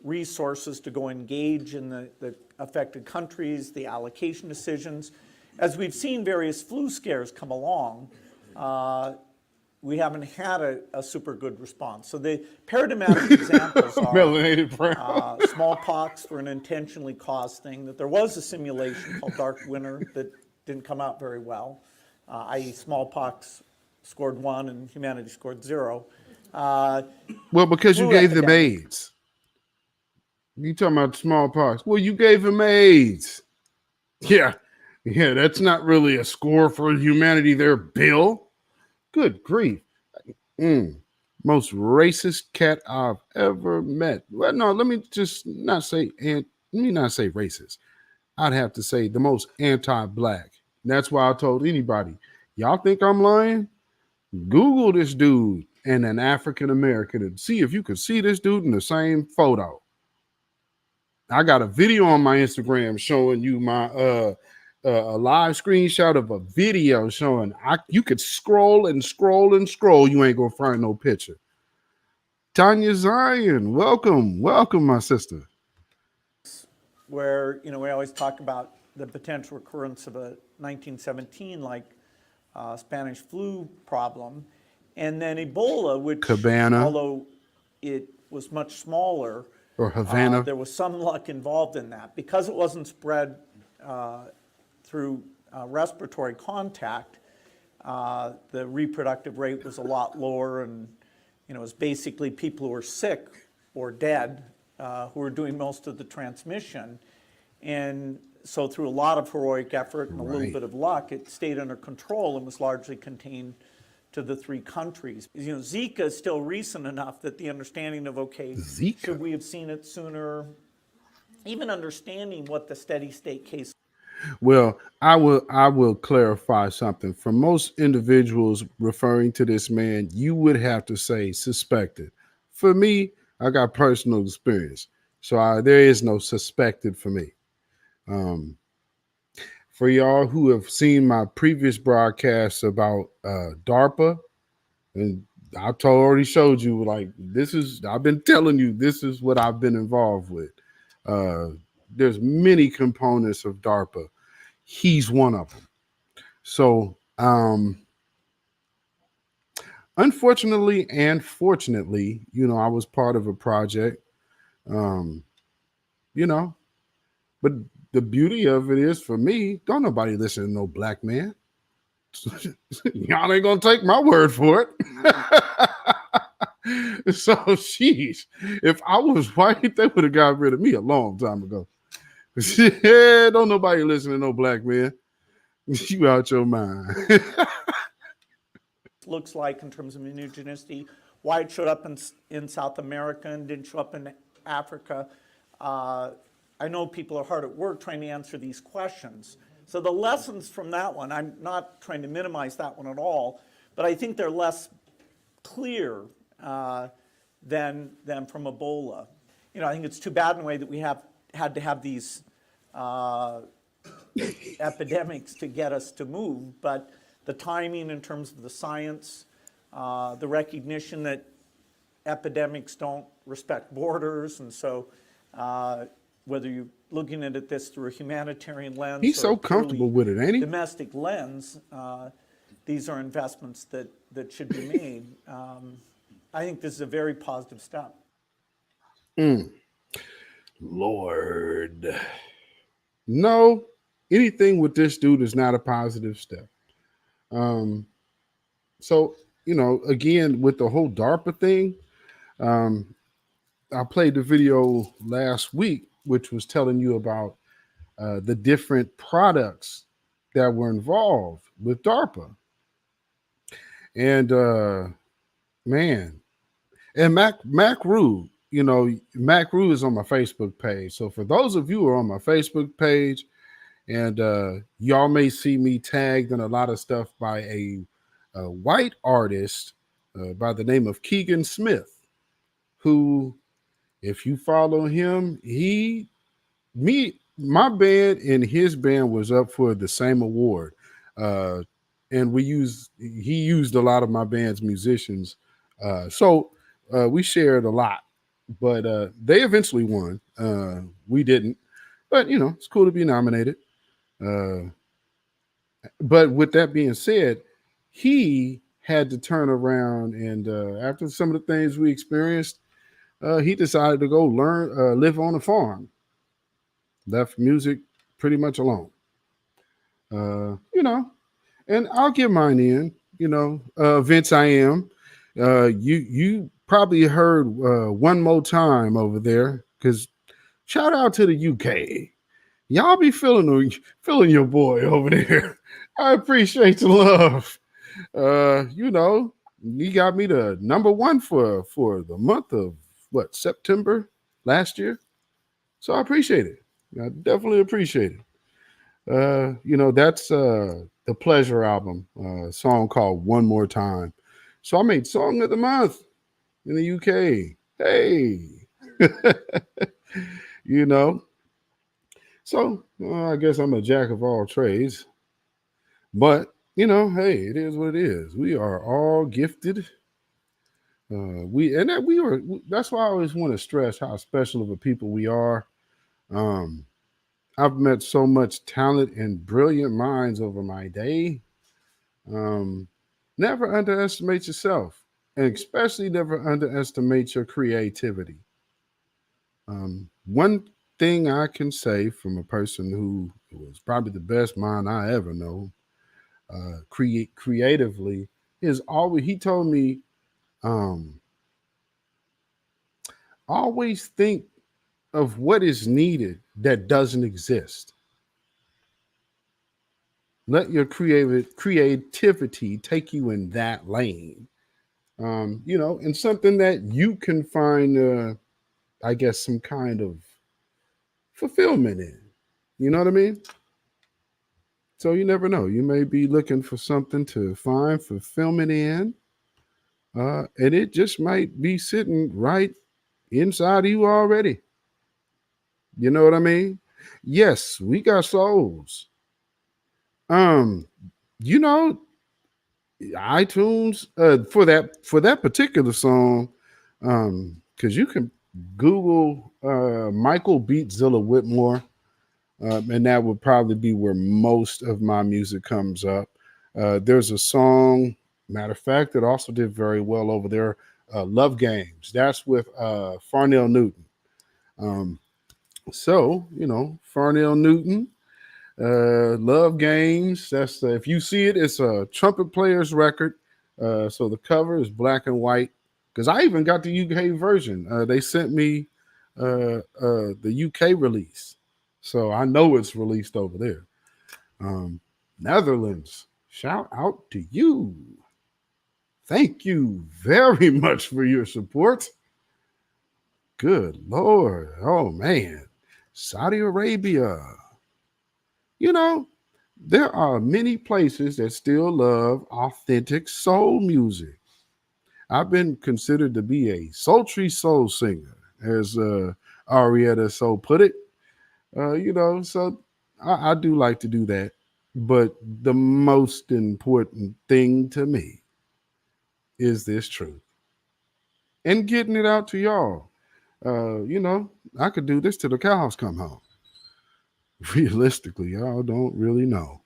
resources to go engage in the affected countries, the allocation decisions. As we've seen various flu scares come along, we haven't had a super good response. So the paradigmatic examples are smallpox for an intentionally caused thing, that there was a simulation called Dark Winter that didn't come out very well, i.e. smallpox scored 1 and humanity scored 0. Well, because you gave them AIDS. You talking about smallpox. Well, you gave them AIDS. Yeah, that's not really a score for humanity there, Bill. Good grief. Most racist cat I've ever met. Well, no, let me not say racist. I'd have to say the most anti-black. That's why I told anybody, y'all think I'm lying? Google this dude and an African American and see if you can see this dude in the same photo. I got a video on my Instagram showing you my a live screenshot of a video showing you could scroll and scroll and scroll. You ain't gonna find no picture. Tanya Zion, welcome, my sister. Where, you know, we always talk about the potential recurrence of a 1917 like Spanish flu problem, and then Ebola, which Cabana, although it was much smaller, or Havana, there was some luck involved in that because it wasn't spread through respiratory contact. The reproductive rate was a lot lower, and you know, it was basically people who were sick or dead who were doing most of the transmission. And so through a lot of heroic effort and a little bit of luck, it stayed under control and was largely contained to the 3 countries. You know, Zika is still recent enough that the understanding of, okay, Zika. Should we have seen it sooner? Even understanding what the steady state case. Well, I will clarify something. For most individuals referring to this man, you would have to say suspected. For me, I got personal experience, so there is no suspected for me. For y'all who have seen my previous broadcasts about DARPA, and I've already showed you, like, I've been telling you, this is what I've been involved with. There's many components of DARPA. He's one of them. So, unfortunately and fortunately, you know, I was part of a project, you know, but the beauty of it is, for me, don't nobody listen to no black man. Y'all ain't gonna take my word for it. So, sheesh, if I was white, they would have got rid of me a long time ago. Yeah, don't nobody listen to no black man. You out your mind. Looks like in terms of immunogenicity, why it showed up in South America and didn't show up in Africa. I know people are hard at work trying to answer these questions. So the lessons from that one, I'm not trying to minimize that one at all, but I think they're less clear than from Ebola. You know, I think it's too bad in a way that we had to have these epidemics to get us to move, but the timing in terms of the science, the recognition that epidemics don't respect borders, and so whether you're looking at this through a humanitarian lens, he's so comfortable with it, ain't he? Domestic lens, these are investments that should be made. I think this is a very positive step. Lord. No, anything with this dude is not a positive step. So, you know, again, with the whole DARPA thing, I played the video last week, which was telling you about the different products that were involved with DARPA. And man, and Mac Rue, you know, Mac Rue is on my Facebook page. So for those of you who are on my Facebook page, and y'all may see me tagged in a lot of stuff by a white artist by the name of Keegan Smith, who, if you follow him, my band and his band was up for the same award. And he used a lot of my band's musicians. So we shared a lot, but they eventually won. We didn't, but you know, it's cool to be nominated. But with that being said, he had to turn around, and after some of the things we experienced, he decided to go live on a farm. Left music pretty much alone. You know, and I'll give mine in. You know, Vince, I am. You probably heard One More Time over there, because shout out to the UK. Y'all be feeling your boy over there. I appreciate the love. You know, you got me to #1 for the month of September last year. So I appreciate it. I definitely appreciate it. You know, that's the Pleasure album, a song called One More Time. So I made Song of the Month in the UK. Hey, you know. So I guess I'm a jack of all trades. But, you know, hey, it is what it is. We are all gifted. That's why I always want to stress how special of a people we are. Um, I've met so much talent and brilliant minds over my day. Um, Never underestimate yourself, and especially never underestimate your creativity. One thing I can say from a person who was probably the best mind I ever know, creatively, is always he told me, um, always think of what is needed that doesn't exist. Let your creativity take you in that lane. You know, and something that you can find, I guess, some kind of fulfillment in. You know what I mean? So you never know. You may be looking for something to find fulfillment in, and it just might be sitting right inside of you already. You know what I mean? Yes, we got souls. Um, you know, iTunes for that particular song, because you can Google Michael Beatzilla Whitmore, and that would probably be where most of my music comes up. There's a song, matter of fact, that also did very well over there, Love Games. That's with Farnell Newton. So, you know, Farnell Newton, Love Games. That's if you see it, it's a trumpet player's record. So the cover is black and white. Because I even got the UK version. They sent me the UK release, so I know it's released over there. Netherlands, shout out to you. Thank you very much for your support. Good Lord. Oh, man. Saudi Arabia. You know, there are many places that still love authentic soul music. I've been considered to be a sultry soul singer, as Arietta so put it. You know, so I do like to do that. But the most important thing to me is this truth and getting it out to y'all. You know, I could do this till the cows come home. Realistically, y'all don't really know.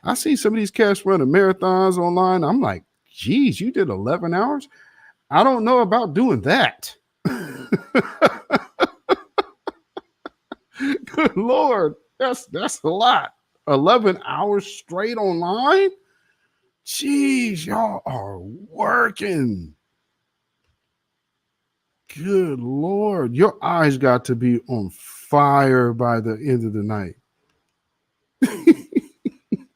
I see some of these cats running marathons online. I'm like, geez, you did 11 hours? I don't know about doing that. Good Lord, that's a lot. 11 hours straight online? Jeez, y'all are working. Good Lord, your eyes got to be on fire by the end of the night.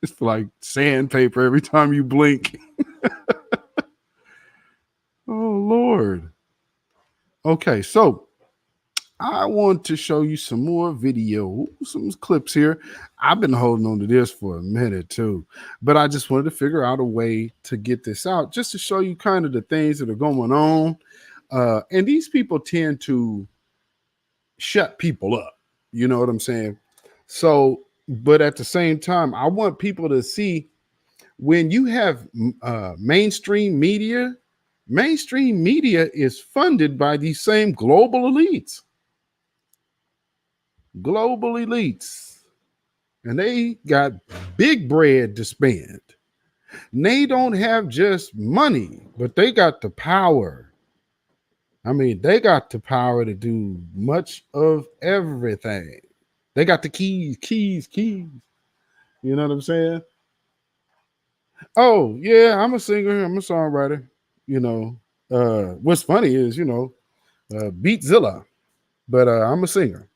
It's like sandpaper every time you blink. Oh, Lord. Okay, so I want to show you some more video, some clips here. I've been holding on to this for a minute too, but I just wanted to figure out a way to get this out just to show you kind of the things that are going on. And these people tend to shut people up. You know what I'm saying? So, but at the same time, I want people to see when you have mainstream media is funded by these same global elites. Global elites. And they got big bread to spend. And they don't have just money, but they got the power. I mean, they got the power to do much of everything. They got the keys. You know what I'm saying? Oh, yeah, I'm a singer. I'm a songwriter. You know, what's funny is, you know, Beatzilla, but I'm a singer.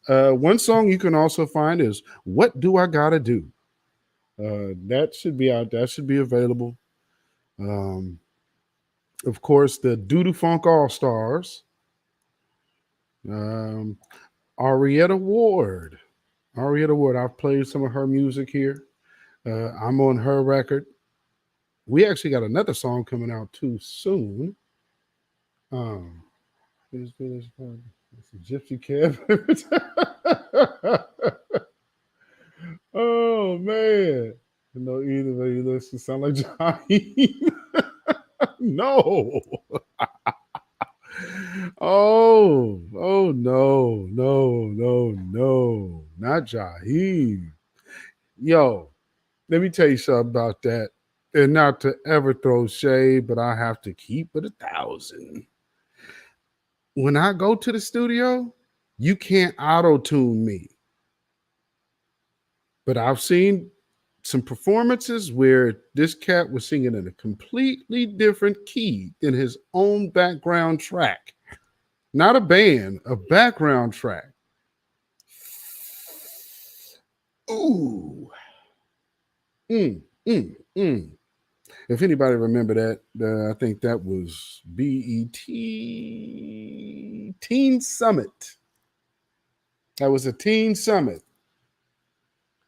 One song you can also find is "What Do I Gotta Do." That should be out. That should be available. Of course, the Doo Funk All Stars. Um, Arietta Ward. Arietta Ward. I've played some of her music here. I'm on her record. We actually got another song coming out too soon. It's a gypsy cab. Oh man. No, either way you listen sound like Johnny. No. Oh no, no. Not Jaheim. Yo, let me tell you something about that. And not to ever throw shade, but I have to keep it 1,000. When I go to the studio, you can't auto-tune me. But I've seen some performances where this cat was singing in a completely different key than his own background track. Not a band, a background track. Ooh. If anybody remember that, I think that was BET Teen Summit. That was a teen summit.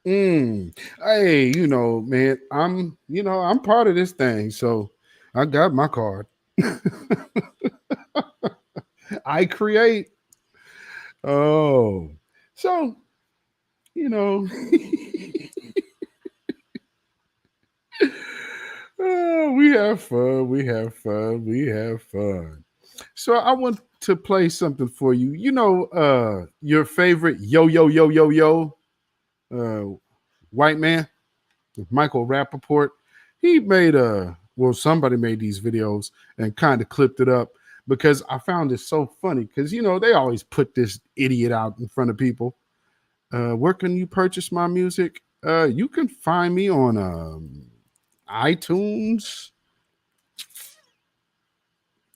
Hey, man, I'm part of this thing, so I got my card. I create. Oh, so we have fun. So I want to play something for you. Your favorite yo, white man, Michael Rappaport. He made somebody made these videos and kind of clipped it up because I found it so funny because, they always put this idiot out in front of people. Where can you purchase my music? You can find me on iTunes.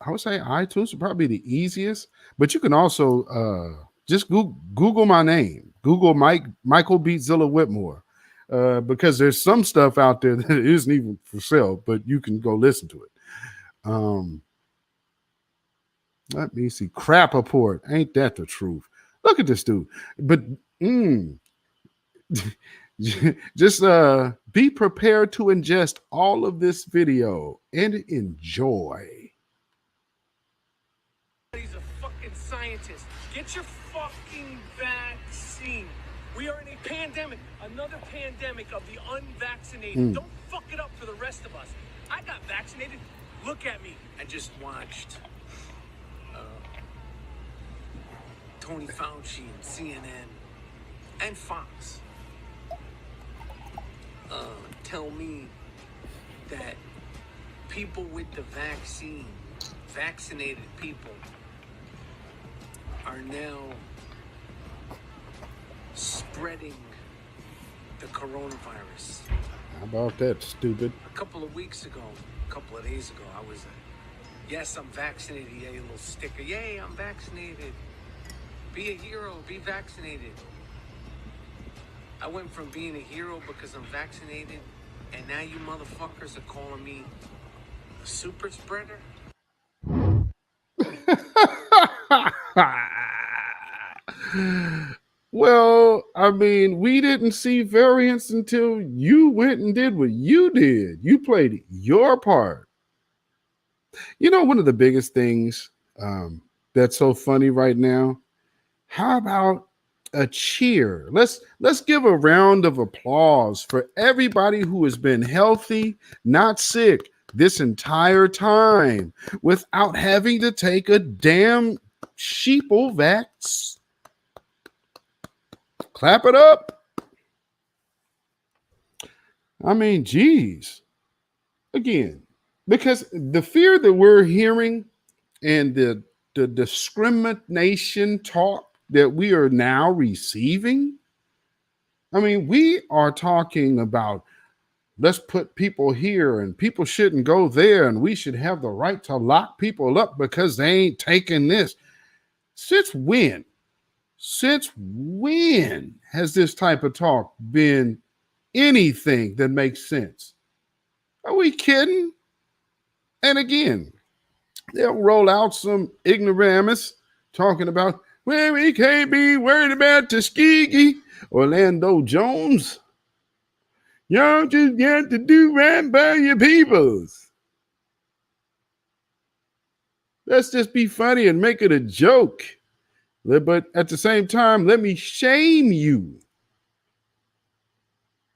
I would say iTunes would probably be the easiest, but you can also just Google my name. Google Michael Beatzilla Whitmore, because there's some stuff out there that isn't even for sale, but you can go listen to it. Let me see. Crapaport. Ain't that the truth? Look at this dude. But just be prepared to ingest all of this video and enjoy. He's a fucking scientist. Get your fucking vaccine. We are in a pandemic, another pandemic of the unvaccinated. Don't fuck it up for the rest of us. I got vaccinated. Look at me. I just watched Tony Fauci and CNN and Fox tell me that people with the vaccine, vaccinated people, are now spreading the coronavirus. How about that, stupid? A couple of days ago, I was yes, I'm vaccinated. Yay, a little sticker. Yay, I'm vaccinated. Be a hero. Be vaccinated. I went from being a hero because I'm vaccinated, and now you motherfuckers are calling me a super spreader? Well, I mean, we didn't see variants until you went and did what you did. You played your part. One of the biggest things that's so funny right now, how about a cheer? Let's give a round of applause for everybody who has been healthy, not sick this entire time without having to take a damn sheeple vax. Clap it up. I mean, geez. Again, because the fear that we're hearing and the discrimination talk that we are now receiving, I mean, we are talking about let's put people here and people shouldn't go there and we should have the right to lock people up because they ain't taking this. Since when? Since when has this type of talk been anything that makes sense? Are we kidding? And again, they'll roll out some ignoramus talking about, well, we can't be worried about Tuskegee, Orlando Jones. Y'all just got to do right by your peoples. Let's just be funny and make it a joke. But at the same time, let me shame you.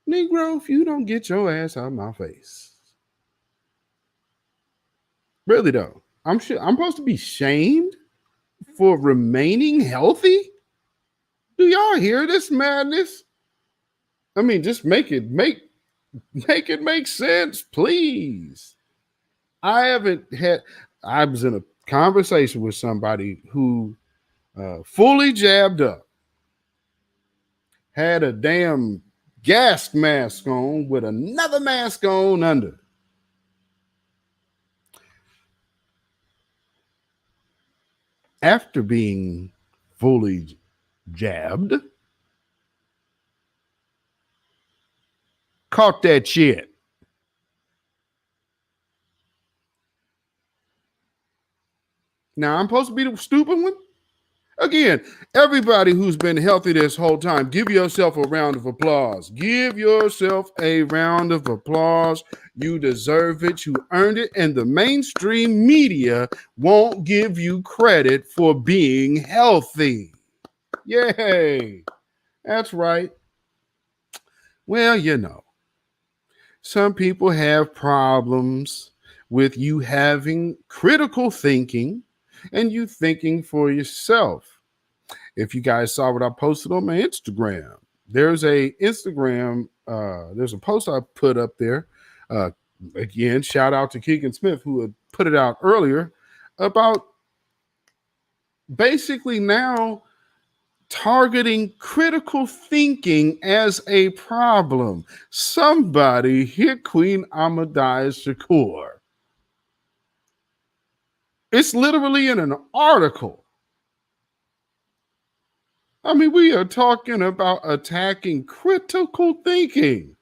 Negro, if you don't get your ass out of my face. Really though, I'm supposed to be shamed for remaining healthy? Do y'all hear this madness? I mean, just make it make sense, please. I was in a conversation with somebody who fully jabbed up, had a damn gas mask on with another mask on under. After being fully jabbed, caught that shit. Now I'm supposed to be the stupid one? Again, everybody who's been healthy this whole time, give yourself a round of applause. Give yourself a round of applause. You deserve it. You earned it. And the mainstream media won't give you credit for being healthy. Yay. That's right. Well, you know, some people have problems with you having critical thinking and you thinking for yourself. If you guys saw what I posted on my Instagram, there's a post I put up there. Again, shout out to Keegan Smith, who had put it out earlier, about basically now targeting critical thinking as a problem. Somebody hit Queen Ahmadiyya Shakur. It's literally in an article. I mean, we are talking about attacking critical thinking.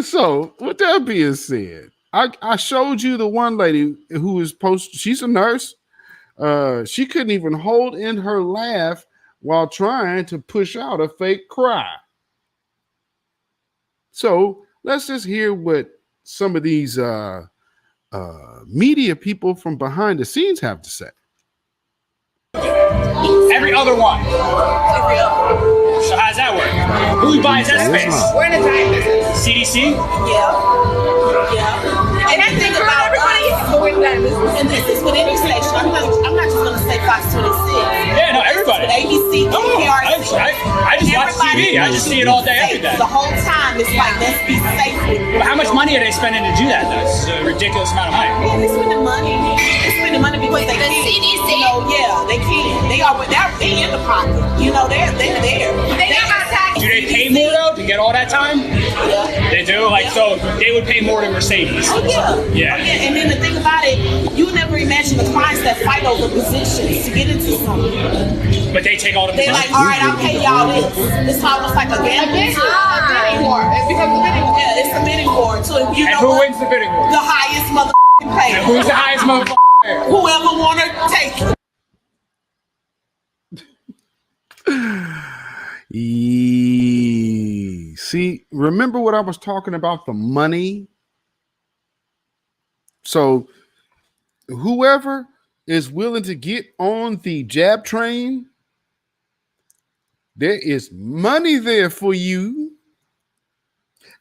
So, with that being said, I showed you the one lady who is she's a nurse. She couldn't even hold in her laugh while trying to push out a fake cry. So let's just hear what some of these media people from behind the scenes have to say. Every other one. Every other. So how does that work? Who buys that space? We're in the time business. CDC? Yeah. And I think about everybody, but we're in the business. And this is with any station. I'm not just gonna say Fox 26. Yeah, no, everybody. ABC, KRC. I just watch TV. I just see it all day, every day. The whole time it's like, let's be safe. But how much money are they spending to do that, though? It's a ridiculous amount of money. Yeah, they're spending money. They're spending money because they can. CDC. You know, yeah, they can. They in the pocket. You know, they're there. Do they pay more though to get all that time? Yeah. They do? Like, so they would pay more than Mercedes. Oh, yeah. Yeah. And then the thing about it, you never imagine the clients that fight over positions to get into something. But they take all the They're like, all right, I'll pay y'all this. It's almost like a gamble. A bidding war. It becomes a bidding war. Yeah, it's a bidding war. So if you and know who what? wins the bidding war? The highest player. And who's the highest player? Whoever want to take it. See, remember what I was talking about, the money? So whoever is willing to get on the jab train, there is money there for you.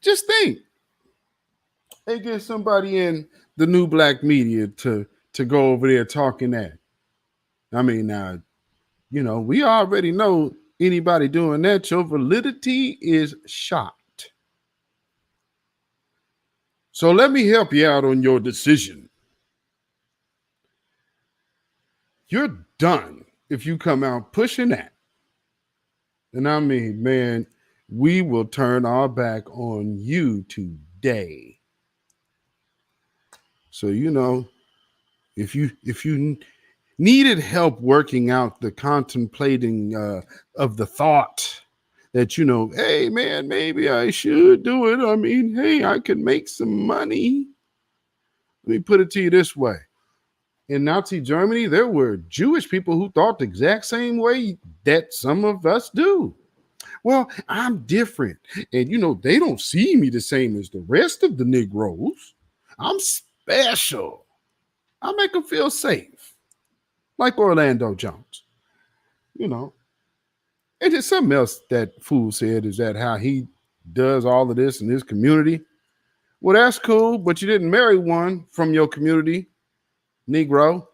Just think. They get somebody in the new black media to go over there talking that. I mean, now, you know, we already know anybody doing that, your validity is shot. So let me help you out on your decision. You're done if you come out pushing that. And I mean, man, we will turn our back on you today. So, you know, if you needed help working out the contemplating of the thought that, you know, hey, man, maybe I should do it. I mean, hey, I can make some money. Let me put it to you this way. In Nazi Germany, there were Jewish people who thought the exact same way that some of us do. Well, I'm different. And, you know, they don't see me the same as the rest of the Negroes. I'm special. I make them feel safe, like Orlando Jones. You know, and just something else that fool said is that how he does all of this in his community. Well, that's cool, but you didn't marry one from your community, Negro.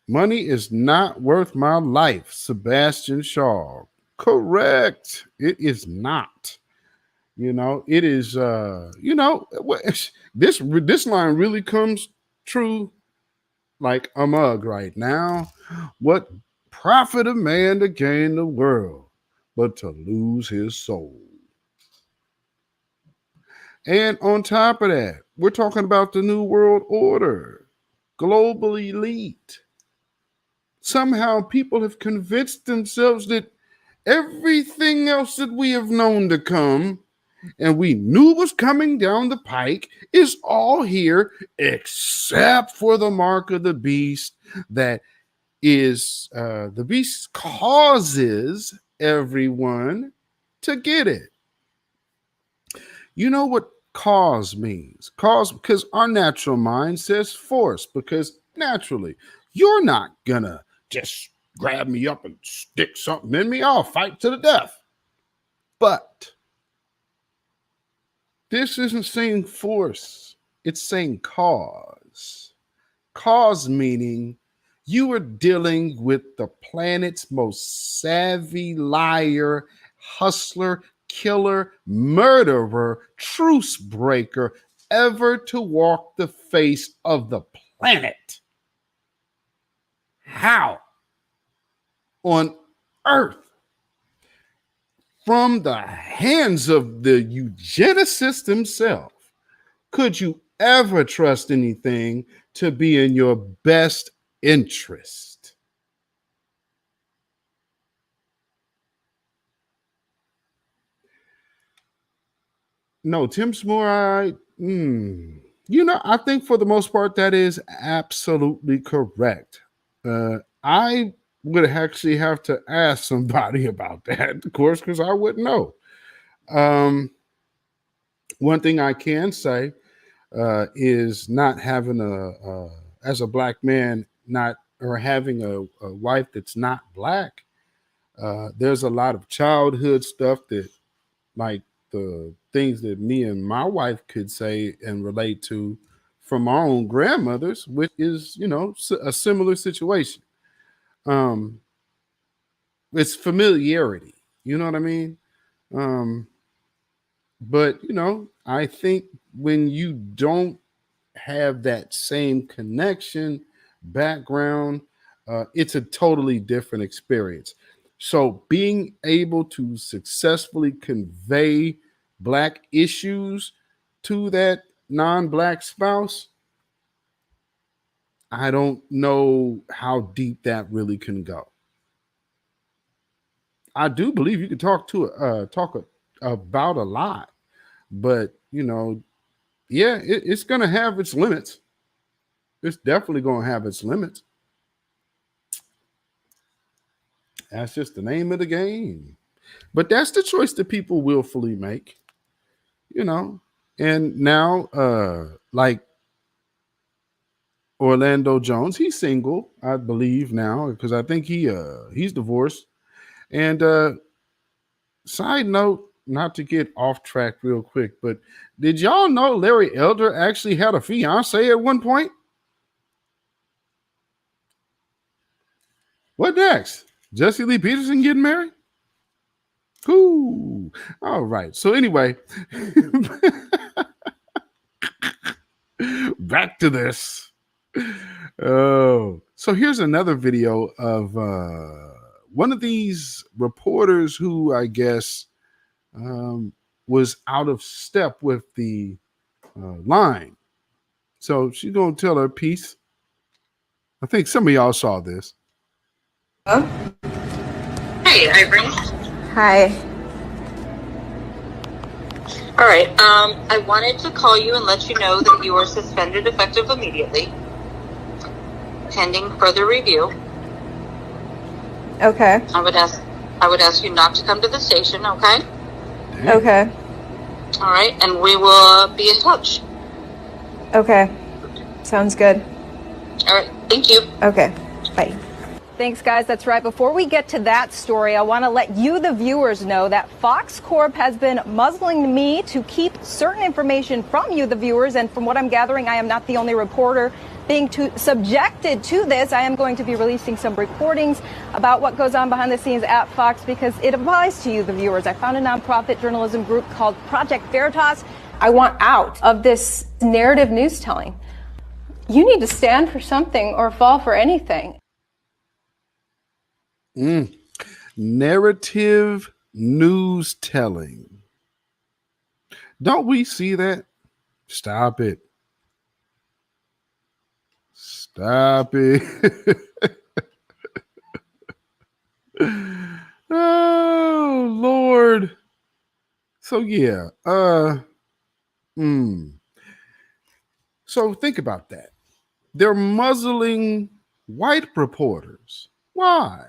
Money is not worth my life, Sebastian Shaw. Correct. It is not. You know, it is, this line really comes true like a mug right now. What profit a man to gain the world, but to lose his soul? And on top of that, we're talking about the New World Order, global elite. Somehow people have convinced themselves that everything else that we have known to come and we knew was coming down the pike is all here except for the mark of the beast. That is, the beast causes everyone to get it. You know what cause means? Cause, because our natural mind says force, because naturally you're not gonna just grab me up and stick something in me. I'll fight to the death. But this isn't saying force, it's saying cause. Cause meaning you are dealing with the planet's most savvy liar, hustler, killer, murderer, truce breaker ever to walk the face of the planet. How on earth, from the hands of the eugenicist himself, could you ever trust anything to be in your best interest? No, Tim Smoore, I think for the most part that is absolutely correct. I would actually have to ask somebody about that, of course, because I wouldn't know. One thing I can say is not having as a black man, having a wife that's not black. There's a lot of childhood stuff that, like the things that me and my wife could say and relate to from our own grandmothers, which is, a similar situation. It's familiarity, you know what I mean? But I think when you don't have that same connection, background, it's a totally different experience. So being able to successfully convey Black issues to that non-Black spouse, I don't know how deep that really can go. I do believe you can talk about a lot, but it's going to have its limits. It's definitely going to have its limits. That's just the name of the game. But that's the choice that people willfully make, And now, like Orlando Jones, he's single, I believe now, because I think he's divorced. And side note, not to get off track real quick, but did y'all know Larry Elder actually had a fiance at one point? What next? Jesse Lee Peterson getting married? Cool. All right. So anyway, back to this. Oh, so here's another video of one of these reporters who I guess was out of step with the line. So she's going to tell her piece. I think some of y'all saw this. Hello? Hey, Ivory. Hi. All right. I wanted to call you and let you know that you are suspended effective immediately, pending further review. Okay. I would ask you not to come to the station. Okay. Okay. All right, and we will be in touch. Okay. Sounds good. All right, thank you. Okay, bye. Thanks, guys. That's right. Before we get to that story, I want to let you, the viewers, know that Fox Corp has been muzzling me to keep certain information from you, the viewers. And from what I'm gathering, I am not the only reporter being subjected to this. I am going to be releasing some recordings about what goes on behind the scenes at Fox because it applies to you, the viewers. I found a nonprofit journalism group called Project Veritas. I want out of this narrative news telling. You need to stand for something or fall for anything. Narrative news telling. Don't we see that? Stop it. Stop it. Oh, Lord. So yeah. So think about that. They're muzzling white reporters. Why?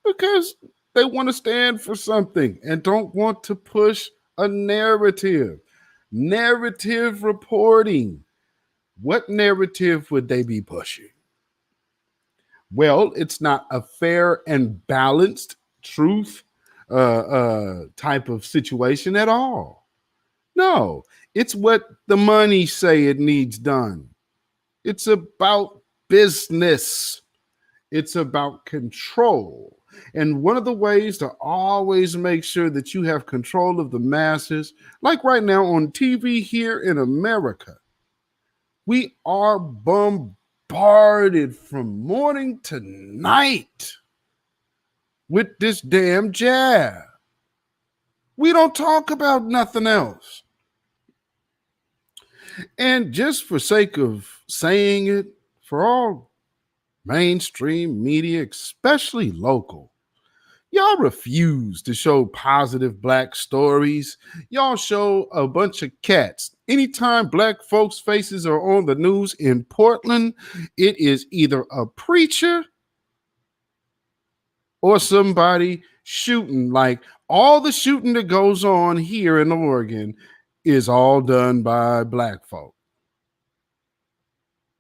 Because they want to stand for something and don't want to push a narrative. Narrative reporting. What narrative would they be pushing? Well, it's not a fair and balanced truth type of situation at all. No, it's what the money say it needs done. It's about business. It's about control. And one of the ways to always make sure that you have control of the masses, like right now on TV here in America, we are bombarded from morning to night with this damn jab. We don't talk about nothing else. And just for sake of saying it, for all mainstream media, especially local, y'all refuse to show positive black stories. Y'all show a bunch of cats. Anytime black folks' faces are on the news in Portland, it is either a preacher or somebody shooting. Like all the shooting that goes on here in Oregon is all done by black folk.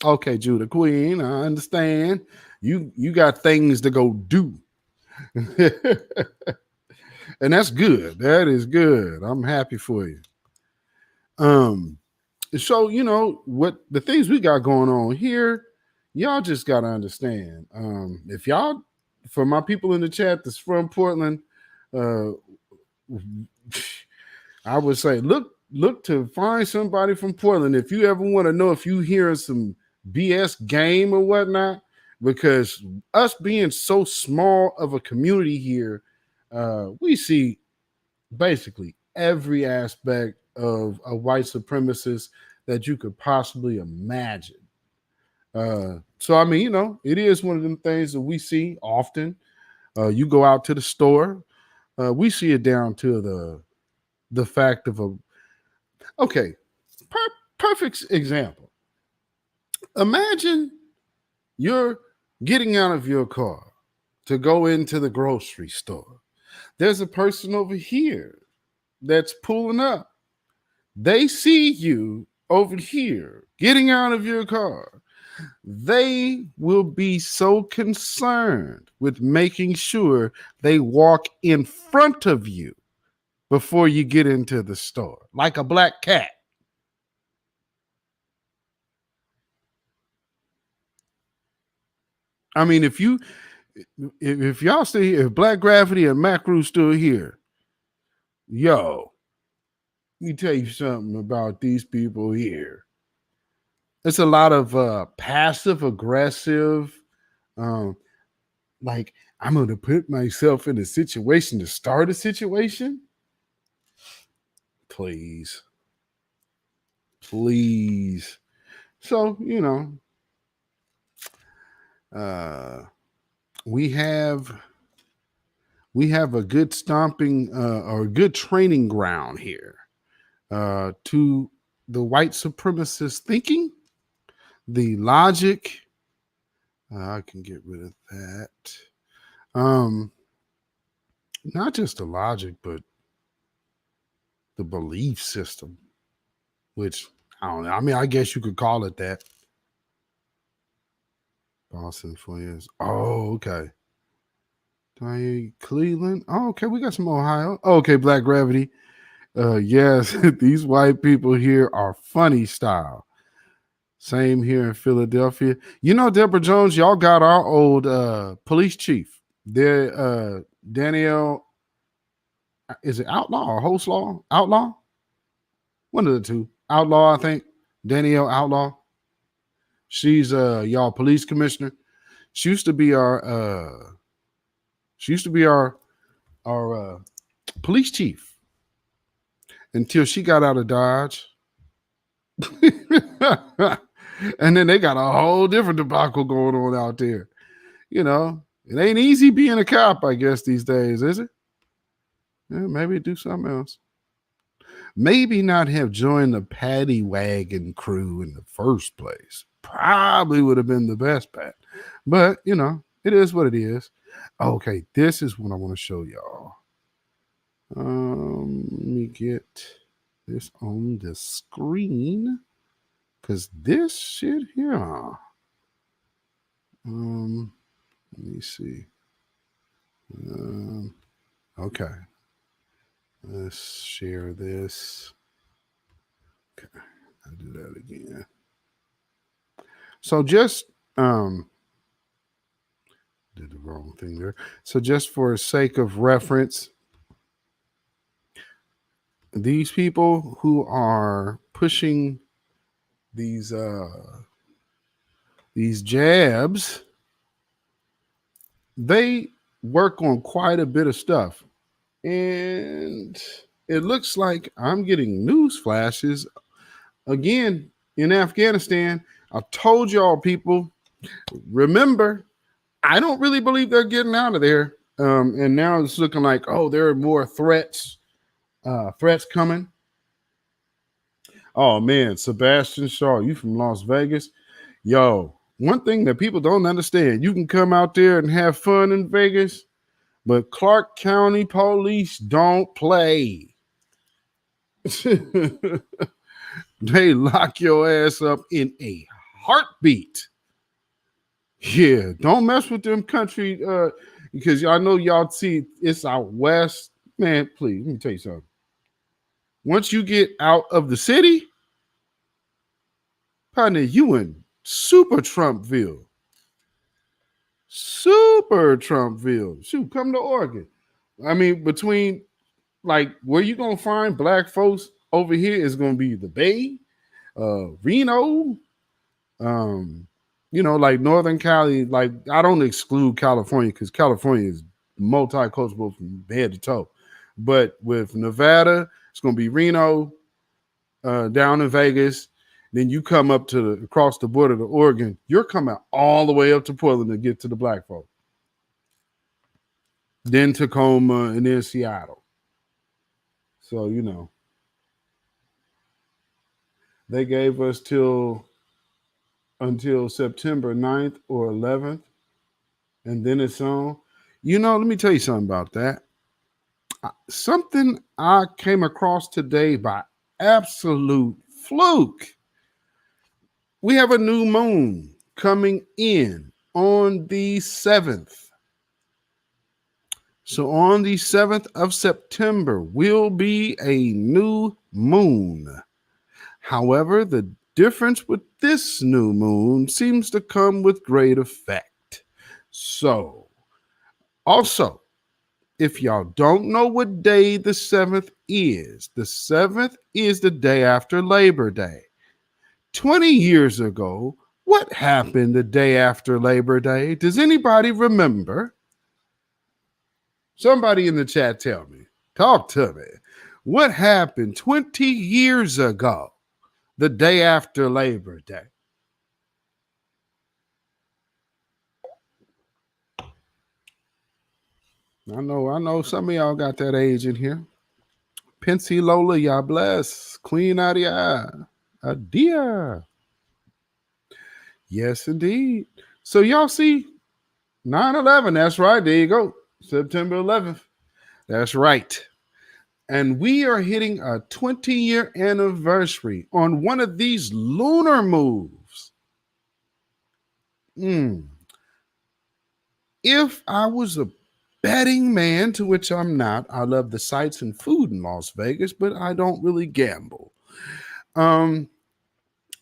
Okay, Judah Queen, I understand. You got things to go do. And that's good. That is good. I'm happy for you. So you know what the things we got going on here, y'all just gotta understand. If y'all, for my people in the chat that's from Portland, I would say look to find somebody from Portland if you ever want to know if you hearing some BS game or whatnot, because us being so small of a community here, we see basically every aspect of a white supremacist that you could possibly imagine. So I mean, you know, it is one of them things that we see often. You go out to the store, we see it down to the fact of perfect example. Imagine you're getting out of your car to go into the grocery store. There's a person over here that's pulling up. They see you over here getting out of your car. They will be so concerned with making sure they walk in front of you before you get into the store, like a black cat. I mean, if y'all still here, if Black Gravity and Macru still here, yo, let me tell you something about these people here. It's a lot of passive aggressive, like I'm going to put myself in a situation to start a situation. Please. So, you know, we have a good stomping or a good training ground here to the white supremacist thinking, the logic. I can get rid of that. Not just the logic, but the belief system, which I don't know. I mean, I guess you could call it that. Boston 4 years. Oh, okay. Diane Cleveland. Oh, okay. We got some Ohio. Oh, okay, Black Gravity. Yes, these white people here are funny style. Same here in Philadelphia. You know, Deborah Jones, y'all got our old police chief. There, Danielle, is it Outlaw or Hoslaw? Outlaw? One of the two. Outlaw, I think. Danielle Outlaw. She's y'all police commissioner. She used to be our police chief until she got out of Dodge. And then they got a whole different debacle going on out there. You know, it ain't easy being a cop, I guess, these days, is it? Yeah, maybe do something else. Maybe not have joined the paddy wagon crew in the first place. Probably would have been the best bet. But, you know, it is what it is. Okay, this is what I want to show y'all. Let me get this on the screen. Because this shit here. Let me see. Okay. Let's share this. Okay, I'll do that again. So just did the wrong thing there. So just for sake of reference, these people who are pushing these jabs, they work on quite a bit of stuff. And it looks like I'm getting news flashes again in Afghanistan. I told y'all people, remember, I don't really believe they're getting out of there. And now it's looking like, oh, there are more threats coming. Oh man, Sebastian Shaw, you from Las Vegas? Yo, one thing that people don't understand, you can come out there and have fun in Vegas, but Clark County police don't play. They lock your ass up in a heartbeat. Yeah, don't mess with them country, because I know y'all see it's out west. Man, please, let me tell you something. Once you get out of the city, partner, you in Super Trumpville. Super Trumpville. Shoot, come to Oregon. I mean, between like where you gonna find black folks over here is gonna be the Bay, Reno, you know, like Northern Cali. Like I don't exclude California because California is multicultural from head to toe. But with Nevada, it's gonna be Reno, down in Vegas. Then you come up to across the border to Oregon. You're coming all the way up to Portland to get to the black folk. Then Tacoma and then Seattle. So, you know, they gave us until September 9th or 11th. And then it's on. You know, let me tell you something about that. Something I came across today by absolute fluke. We have a new moon coming in on the 7th. So on the 7th of September will be a new moon. However, the difference with this new moon seems to come with great effect. So, also, if y'all don't know what day the 7th is the day after Labor Day. 20 years ago, what happened the day after Labor Day? Does anybody remember? Somebody in the chat tell me. Talk to me. What happened 20 years ago, the day after Labor Day? I know some of y'all got that age in here. Pensy Lola, y'all bless. Queen Adia. Adia. Yes, indeed. So y'all see 9/11. That's right. There you go. September 11th. That's right. And we are hitting a 20-year anniversary on one of these lunar moves. if I was a betting man, to which I'm not, I love the sights and food in Las Vegas, but I don't really gamble.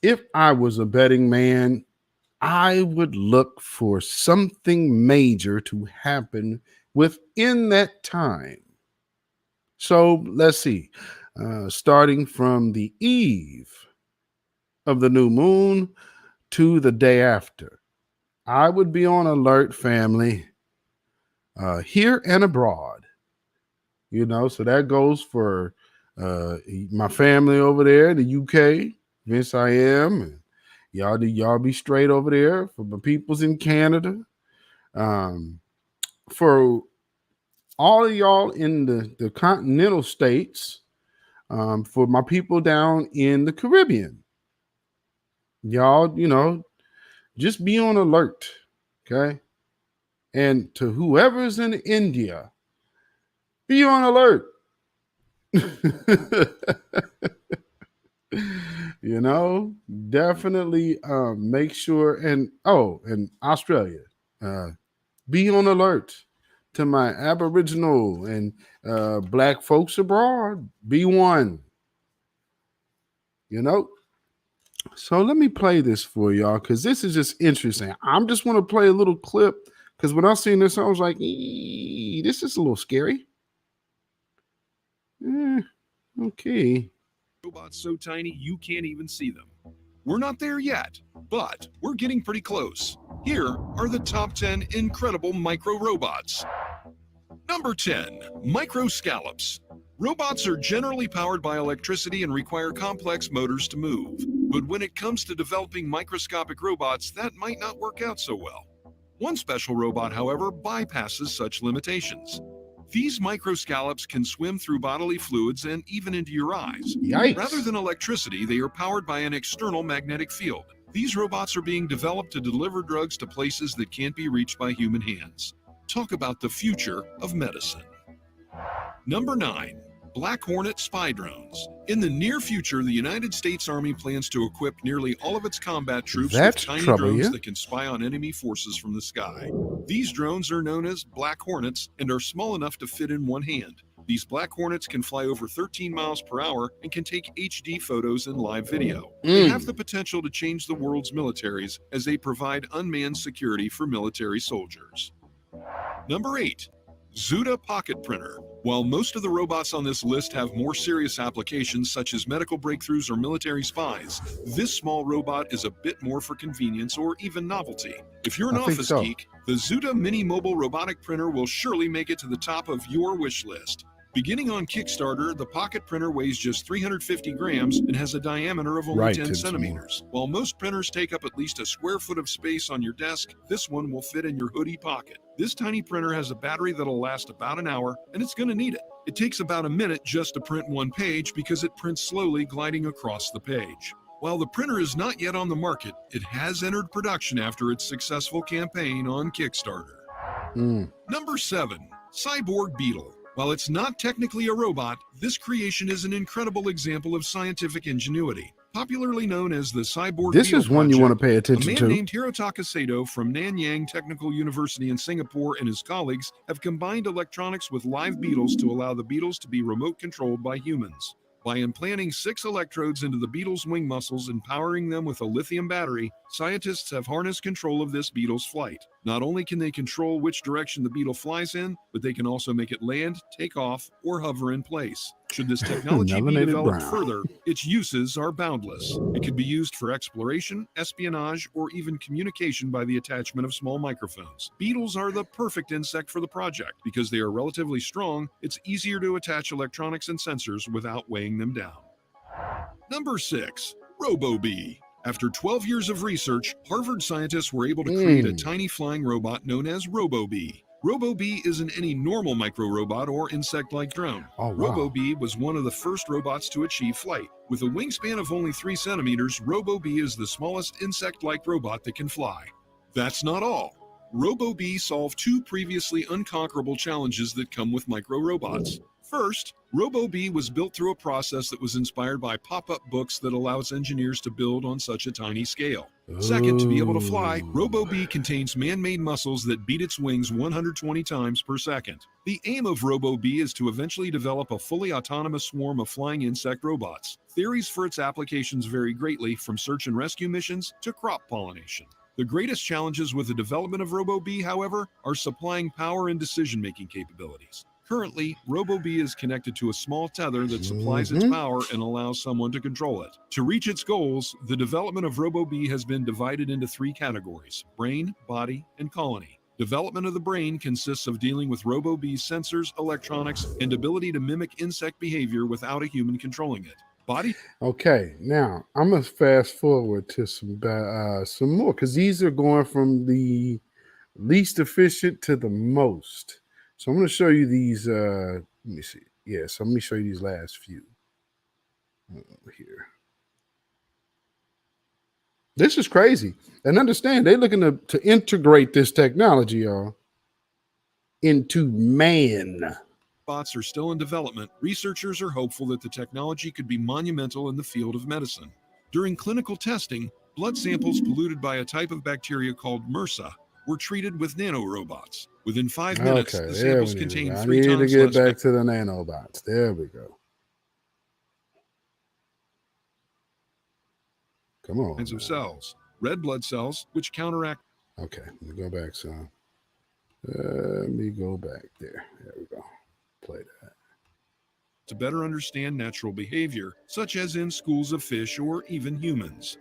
If I was a betting man, I would look for something major to happen within that time. So let's see, starting from the eve of the new moon to the day after, I would be on alert, family, here and abroad. So that goes for my family over there in the UK. Vince, I am, and y'all be straight over there. For the peoples in Canada, for all of y'all in the continental states, for my people down in the Caribbean, y'all, just be on alert, okay? And to whoever's in India, be on alert. Definitely make sure. And Australia, be on alert. To my Aboriginal and Black folks abroad, be one. So let me play this for y'all, because this is just interesting. I'm just want to play a little clip, because when I seen this, I was like, this is a little scary. Okay. Robots so tiny you can't even see them. We're not there yet, but we're getting pretty close. Here are the top 10 incredible micro robots. Number 10, micro scallops. Robots are generally powered by electricity and require complex motors to move. But when it comes to developing microscopic robots, that might not work out so well. One special robot, however, bypasses such limitations. These microscallops can swim through bodily fluids and even into your eyes. Yikes. Rather than electricity, they are powered by an external magnetic field. These robots are being developed to deliver drugs to places that can't be reached by human hands. Talk about the future of medicine. Number 9, Black Hornet spy drones. In the near future, the United States Army plans to equip nearly all of its combat troops with tiny drones that can spy on enemy forces from the sky. These drones are known as Black Hornets and are small enough to fit in one hand. These Black Hornets can fly over 13 miles per hour and can take HD photos and live video. They have the potential to change the world's militaries as they provide unmanned security for military soldiers. Number 8, Zuda Pocket Printer. While most of the robots on this list have more serious applications such as medical breakthroughs or military spies, this small robot is a bit more for convenience or even novelty. If you're an office geek, the Zuda Mini Mobile Robotic Printer will surely make it to the top of your wish list. Beginning on Kickstarter, the pocket printer weighs just 350 grams and has a diameter of only 10 centimeters. While most printers take up at least a square foot of space on your desk, this one will fit in your hoodie pocket. This tiny printer has a battery that'll last about an hour, and it's going to need it. It takes about a minute just to print one page because it prints slowly, gliding across the page. While the printer is not yet on the market, it has entered production after its successful campaign on Kickstarter. Number 7, Cyborg Beetle. While it's not technically a robot, this creation is an incredible example of scientific ingenuity. Popularly known as the Cyborg This Beetle is one you want to pay attention a man to. named Hirotaka Sato from Nanyang Technical University in Singapore and his colleagues have combined electronics with live beetles to allow the beetles to be remote controlled by humans. By implanting 6 electrodes into the beetle's wing muscles and powering them with a lithium battery, scientists have harnessed control of this beetle's flight. Not only can they control which direction the beetle flies in, but they can also make it land, take off, or hover in place. Should this technology be developed further, its uses are boundless. It could be used for exploration, espionage, or even communication by the attachment of small microphones. Beetles are the perfect insect for the project. Because they are relatively strong, it's easier to attach electronics and sensors without weighing them down. Number 6, RoboBee. After 12 years of research, Harvard scientists were able to create a tiny flying robot known as RoboBee. RoboBee isn't any normal micro-robot or insect-like drone. RoboBee was one of the first robots to achieve flight. With a wingspan of only 3 centimeters, RoboBee is the smallest insect-like robot that can fly. That's not all. RoboBee solved 2 previously unconquerable challenges that come with micro-robots. First, RoboBee was built through a process that was inspired by pop-up books that allows engineers to build on such a tiny scale. Second, to be able to fly, RoboBee contains man-made muscles that beat its wings 120 times per second. The aim of RoboBee is to eventually develop a fully autonomous swarm of flying insect robots. Theories for its applications vary greatly, from search and rescue missions to crop pollination. The greatest challenges with the development of RoboBee, however, are supplying power and decision-making capabilities. Currently, RoboBee is connected to a small tether that supplies its power and allows someone to control it. To reach its goals, the development of RoboBee has been divided into 3 categories: brain, body, and colony. Development of the brain consists of dealing with RoboBee's sensors, electronics, and ability to mimic insect behavior without a human controlling it. Body. Okay, now I'm gonna fast forward to some more, because these are going from the least efficient to the most. So I'm going to show you these. Let me see. Yeah, so let me show you these last few here. This is crazy. And understand, they're looking to integrate this technology, y'all, into man. Bots are still in development. Researchers are hopeful that the technology could be monumental in the field of medicine. During clinical testing, blood samples polluted by a type of bacteria called MRSA were treated with nanorobots. Within 5 minutes, the samples contained 3 times less. I need to get back to the nanobots. There we go. Come on. Kinds of cells. Red blood cells, which counteract. Okay, let me go back some. Let me go back there. There we go. Play that. To better understand natural behavior, such as in schools of fish or even humans.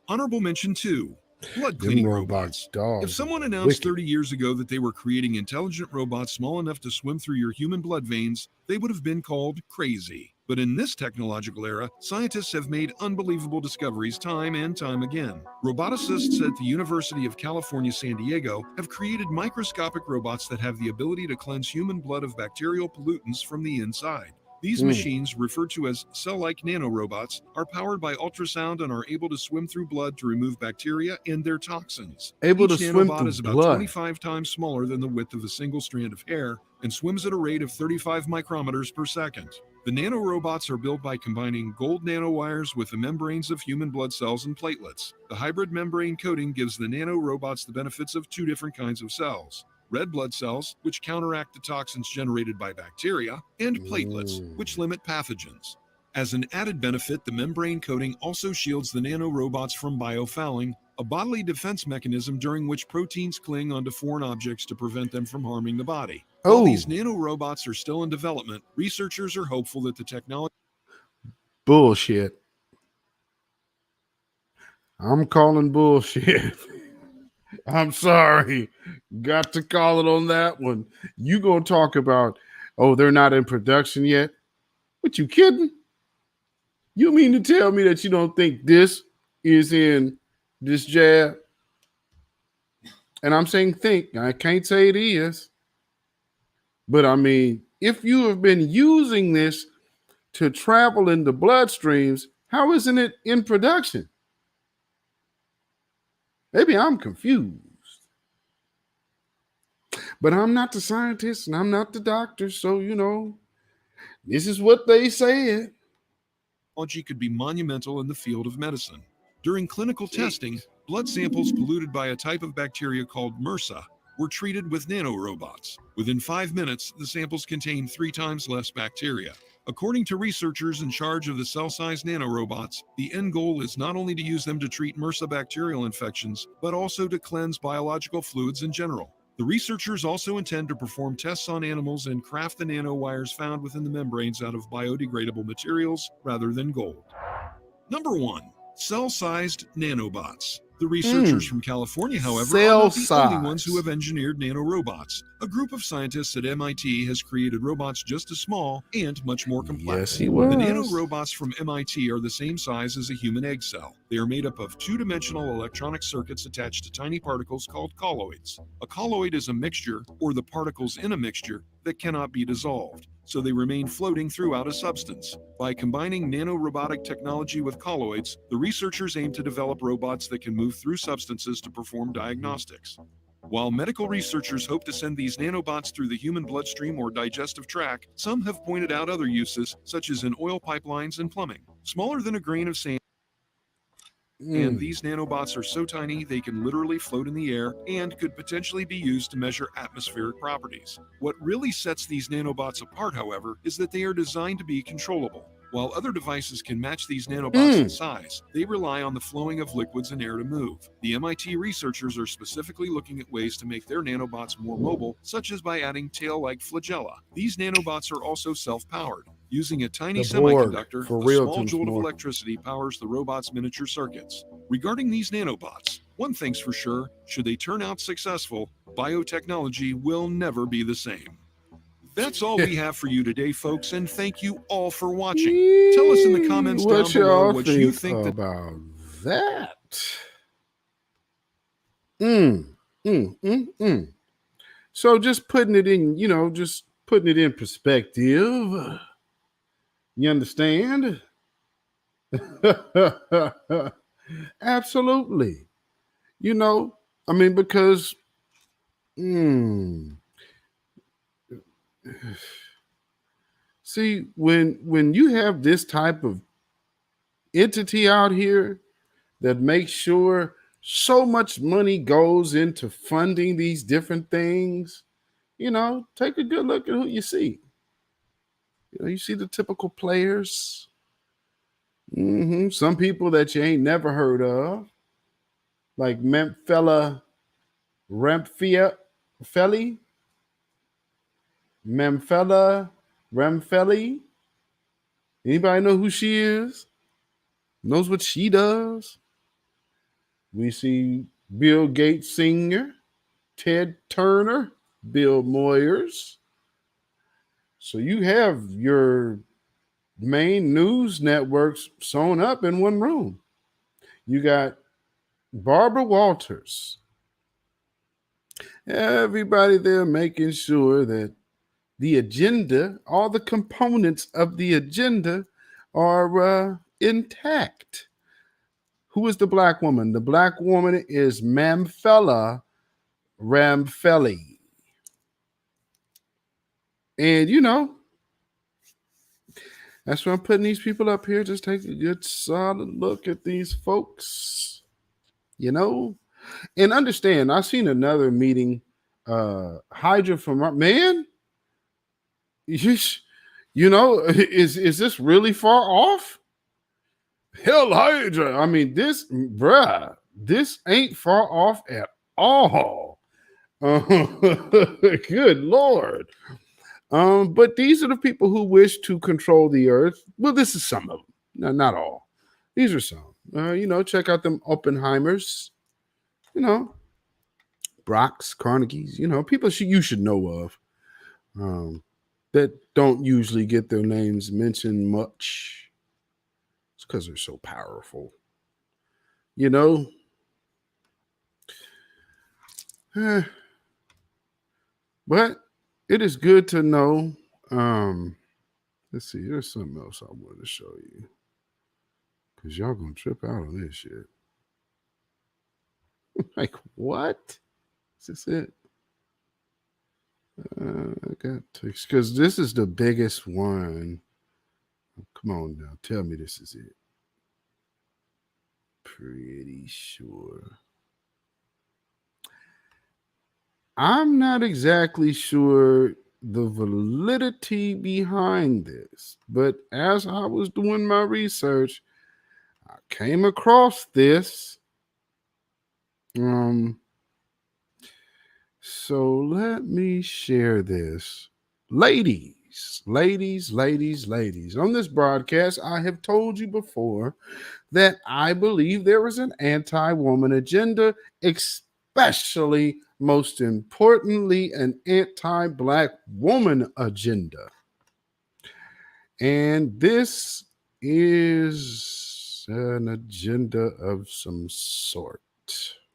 Honorable mention 2. Blood cleaning robots. If someone announced 30 years ago that they were creating intelligent robots small enough to swim through your human blood veins, they would have been called crazy. But in this technological era, scientists have made unbelievable discoveries time and time again. Roboticists at the University of California, San Diego have created microscopic robots that have the ability to cleanse human blood of bacterial pollutants from the inside. These machines, referred to as cell-like nanorobots, are powered by ultrasound and are able to swim through blood to remove bacteria and their toxins. Each nanobot is about 25 times smaller than the width of a single strand of hair and swims at a rate of 35 micrometers per second. The nanorobots are built by combining gold nanowires with the membranes of human blood cells and platelets. The hybrid membrane coating gives the nanorobots the benefits of 2 different kinds of cells: red blood cells, which counteract the toxins generated by bacteria, and platelets, which limit pathogens. As an added benefit, the membrane coating also shields the nanorobots from biofouling, a bodily defense mechanism during which proteins cling onto foreign objects to prevent them from harming the body. While these nanorobots are still in development, researchers are hopeful that the technology... Bullshit. I'm calling bullshit. I'm sorry. Got to call it on that one. You gonna talk about, oh, they're not in production yet? What, you kidding? You mean to tell me that you don't think this is in this jab? And I'm saying think. I can't say it is. But I mean, if you have been using this to travel in the bloodstreams, how isn't it in production? Maybe I'm confused. But I'm not the scientist and I'm not the doctor, so, you know, this is what they said. Technology could be monumental in the field of medicine. During clinical testing, blood samples polluted by a type of bacteria called MRSA were treated with nanorobots. Within 5 minutes, the samples contained 3 times less bacteria. According to researchers in charge of the cell-sized nanorobots, the end goal is not only to use them to treat MRSA bacterial infections, but also to cleanse biological fluids in general. The researchers also intend to perform tests on animals and craft the nanowires found within the membranes out of biodegradable materials rather than gold. Number 1. Cell-sized nanobots. The researchers from California, however, are not the only ones who have engineered nanorobots. A group of scientists at MIT has created robots just as small and much more complex. Yes, he was. The nanorobots from MIT are the same size as a human egg cell. They are made up of 2-dimensional electronic circuits attached to tiny particles called colloids. A colloid is a mixture, or the particles in a mixture, that cannot be dissolved, so they remain floating throughout a substance. By combining nanorobotic technology with colloids, the researchers aim to develop robots that can move through substances to perform diagnostics. While medical researchers hope to send these nanobots through the human bloodstream or digestive tract, some have pointed out other uses, such as in oil pipelines and plumbing. Smaller than a grain of sand, and these nanobots are so tiny they can literally float in the air and could potentially be used to measure atmospheric properties. What really sets these nanobots apart, however, is that they are designed to be controllable. While other devices can match these nanobots in size, they rely on the flowing of liquids and air to move. The MIT researchers are specifically looking at ways to make their nanobots more mobile, such as by adding tail-like flagella. These nanobots are also self-powered. Using a tiny The Borg, semiconductor, for a real, small Tim jolt of Moore. electricity powers the robot's miniature circuits. Regarding these nanobots, one thing's for sure, should they turn out successful, biotechnology will never be the same. That's all we have for you today, folks, and thank you all for watching. Tell us in the comments down What below y'all what you think about that? So just putting it in, just putting it in perspective. You understand? Absolutely. Because see, when you have this type of entity out here that makes sure so much money goes into funding these different things, take a good look at who you see. You see the typical players. Some people that you ain't never heard of, like Memphella Rempfelli. Anybody know who she is? Knows what she does? We see Bill Gates Sr., Ted Turner, Bill Moyers. So you have your main news networks sewn up in one room. You got Barbara Walters. Everybody there making sure that the agenda, all the components of the agenda are intact. Who is the black woman? The black woman is Memphella Ramfelli. And that's why I'm putting these people up here. Just take a good solid look at these folks, and understand. I've seen another meeting, Hydra from man. Is this really far off? Hell, Hydra. This ain't far off at all. Good Lord. But these are the people who wish to control the earth. Well, this is some of them. No, not all. These are some. Check out them Oppenheimers. Brocks, Carnegies. People you should know of. That don't usually get their names mentioned much. It's because they're so powerful. But it is good to know. Let's see. There's something else I want to show you. Because y'all going to trip out on this shit. Like, what? Is this it? I got to, because this is the biggest one. Come on now, tell me this is it. Pretty sure. I'm not exactly sure the validity behind this, but as I was doing my research, I came across this. So let me share this. Ladies. On this broadcast, I have told you before that I believe there is an anti-woman agenda, especially, most importantly, an anti-black woman agenda. And this is an agenda of some sort.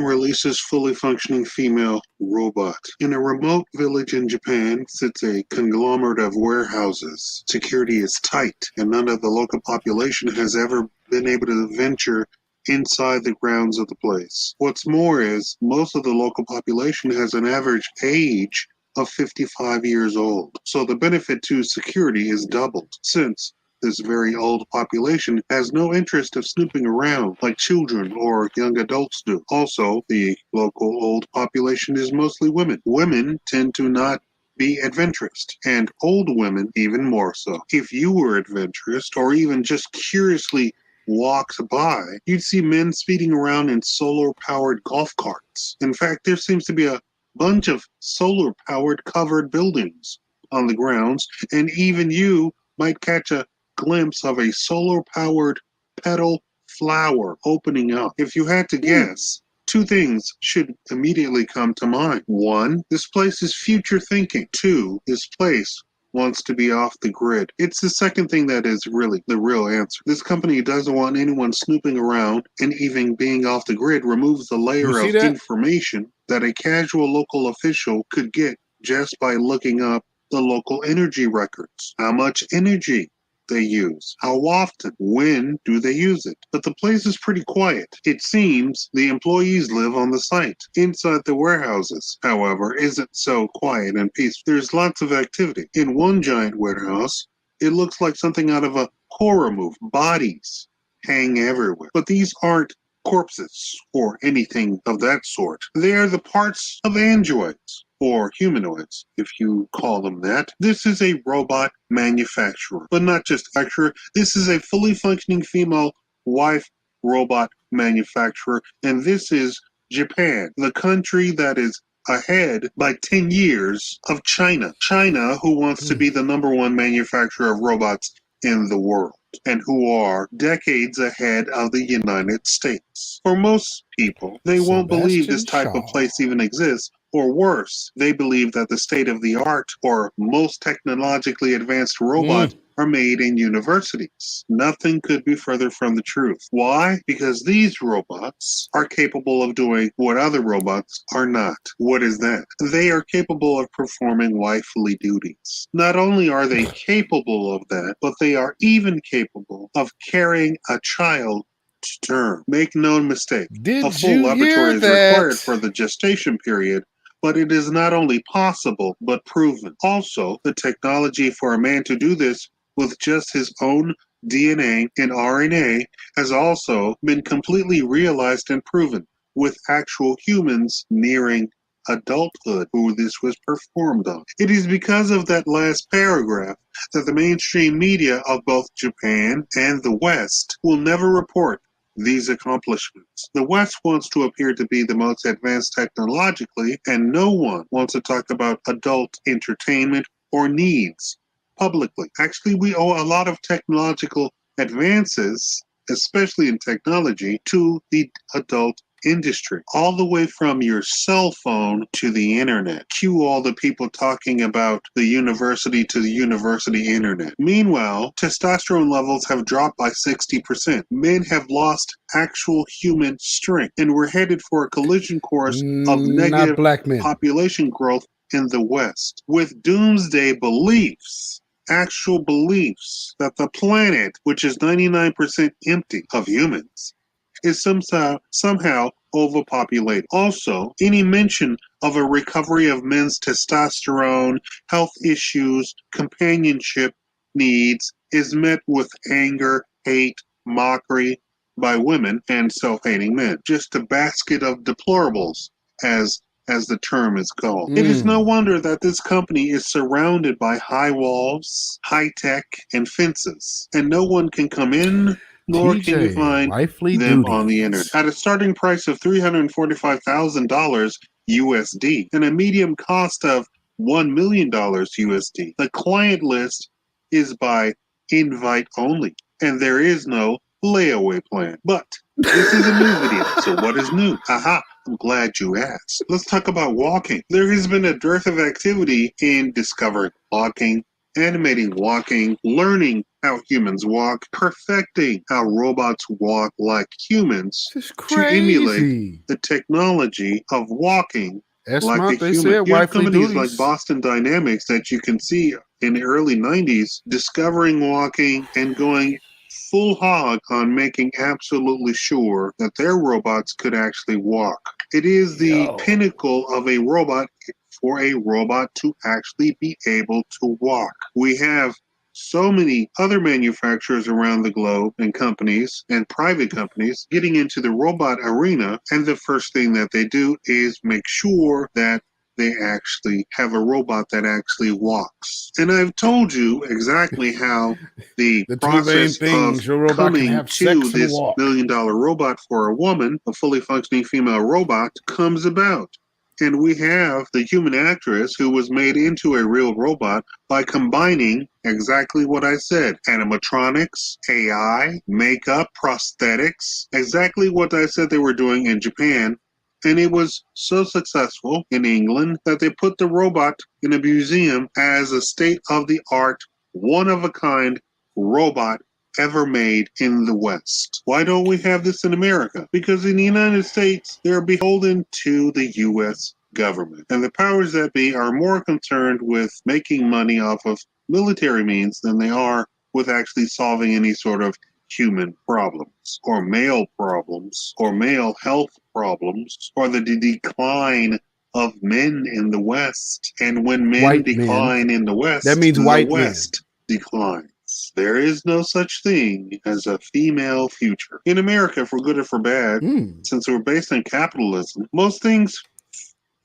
Releases fully functioning female robot. In a remote village in Japan sits a conglomerate of warehouses. Security is tight, and none of the local population has ever been able to venture inside the grounds of the place. What's more is, most of the local population has an average age of 55 years old. So the benefit to security is doubled, since this very old population has no interest of snooping around like children or young adults do. Also, the local old population is mostly women. Women tend to not be adventurous, and old women even more so. If you were adventurous, or even just curiously walked by, you'd see men speeding around in solar-powered golf carts. In fact, there seems to be a bunch of solar-powered covered buildings on the grounds, and even you might catch a glimpse of a solar-powered petal flower opening up. If you had to guess, two things should immediately come to mind. One, this place is future thinking. Two, this place wants to be off the grid. It's the second thing that is really the real answer. This company doesn't want anyone snooping around, and even being off the grid removes the layer of information that a casual local official could get just by looking up the local energy records. How much energy they use, how often, when do they use it. But the place is pretty quiet. It seems the employees live on the site. Inside the warehouses, however, isn't so quiet and peaceful. There's lots of activity. In one giant warehouse, it looks like something out of a horror movie. Bodies hang everywhere. But these aren't corpses or anything of that sort. They are the parts of androids, or humanoids, if you call them that. This is a robot manufacturer, but not just manufacturer. This is a fully functioning female wife robot manufacturer, and this is Japan, the country that is ahead by 10 years of China. China, who wants to be the #1 manufacturer of robots in the world, and who are decades ahead of the United States. For most people, they won't believe this type of place even exists, or worse, they believe that the state-of-the-art or most technologically advanced robots are made in universities. Nothing could be further from the truth. Why? Because these robots are capable of doing what other robots are not. What is that? They are capable of performing wifely duties. Not only are they capable of that, but they are even capable of carrying a child to term. Make no mistake, a full laboratory is required for the gestation period, but it is not only possible, but proven. Also, the technology for a man to do this with just his own DNA and RNA has also been completely realized and proven, with actual humans nearing adulthood who this was performed on. It is because of that last paragraph that the mainstream media of both Japan and the West will never report these accomplishments. The West wants to appear to be the most advanced technologically, and no one wants to talk about adult entertainment or needs publicly. Actually, we owe a lot of technological advances, especially in technology, to the adult industry, all the way from your cell phone to the internet. Cue all the people talking about the university to the university internet. Meanwhile, testosterone levels have dropped by 60%. Men have lost actual human strength, and we're headed for a collision course of negative population growth in the West, with doomsday beliefs. Actual beliefs that the planet, which is 99% empty of humans, is somehow overpopulated. Also, any mention of a recovery of men's testosterone, health issues, companionship needs is met with anger, hate, mockery by women and self-hating men. Just a basket of deplorables, as the term is called. It is no wonder that this company is surrounded by high walls, high tech, and fences, and no one can come in, nor can you find them on the internet. At a starting price of $345,000 USD and a medium cost of $1 million USD, the client list is by invite only, and there is no layaway plan. But this is a new video, so what is new? Haha, I'm glad you asked. Let's talk about walking. There has been a dearth of activity in discovering walking, animating walking, learning how humans walk, perfecting how robots walk like humans to emulate the technology of walking like a human. You have companies like Boston Dynamics that you can see in the early 90s discovering walking and going full hog on making absolutely sure that their robots could actually walk. It is the pinnacle of a robot for a robot to actually be able to walk. We have so many other manufacturers around the globe and companies and private companies getting into the robot arena, and the first thing that they do is make sure that they actually have a robot that actually walks. And I've told you exactly how the The two main process things of your robot can coming have to sex and this walk. $1 million robot for a woman, a fully functioning female robot, comes about. And we have the human actress who was made into a real robot by combining exactly what I said. Animatronics, AI, makeup, prosthetics, exactly what I said they were doing in Japan. And it was so successful in England that they put the robot in a museum as a state-of-the-art, one-of-a-kind robot ever made in the West. Why don't we have this in America? Because in the United States, they're beholden to the U.S. government. And the powers that be are more concerned with making money off of military means than they are with actually solving any sort of human problems or male health problems or the decline of men in the West. And when men White decline men. in the West, That means the white West declines. There is no such thing as a female future. In America, for good or for bad, since we're based on capitalism, most things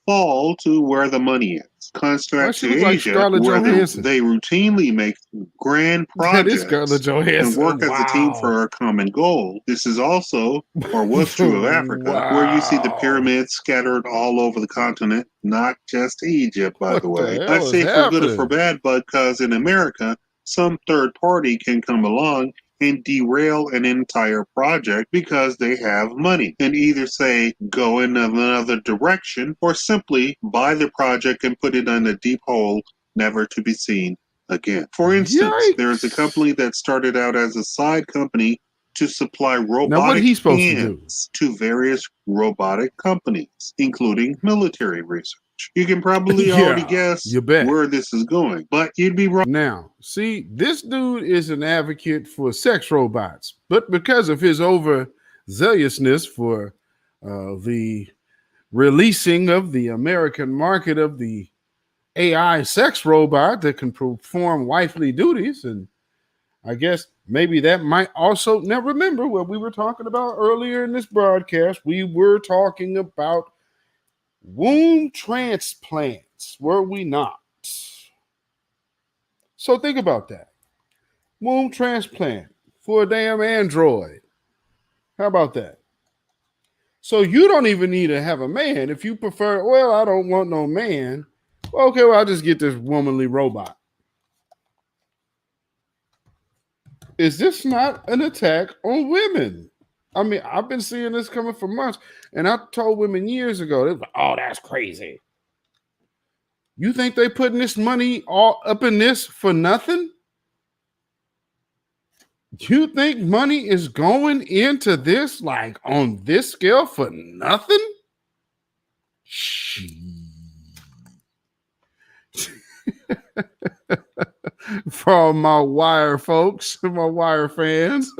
fall to where the money is. Why Contrast she to look like Asia, Scarlett where Johansson? they routinely make grand That is projects Scarlett and Johansson. work as a team for a common goal. This is also, or was true of Africa, where you see the pyramids scattered all over the continent, not just Egypt, by the way. I hell is say for good or for happening? bad, because in America, some third party can come along and derail an entire project because they have money and either say go in another direction or simply buy the project and put it in a deep hole never to be seen again. For instance, there is a company that started out as a side company to supply Now, what robotic he supposed to do? hands to various robotic companies, including military research. You can probably already guess you bet. where this is going, but you'd be wrong. Now, see, this dude is an advocate for sex robots, but because of his overzealousness for the releasing of the American market of the AI sex robot that can perform wifely duties, and I guess maybe that might also, now remember what we were talking about earlier in this broadcast, we were talking about womb transplants, were we not? So think about that. Womb transplant for a damn android. How about that? So you don't even need to have a man. If you prefer, well, I don't want no man. Okay, well, I'll just get this womanly robot. Is this not an attack on women? I mean, I've been seeing this coming for months, and I told women years ago, they were like, oh, that's crazy. You think they putting this money all up in this for nothing? You think money is going into this like on this scale for nothing? For all my Wire folks, my Wire fans,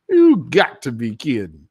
you got to be kidding.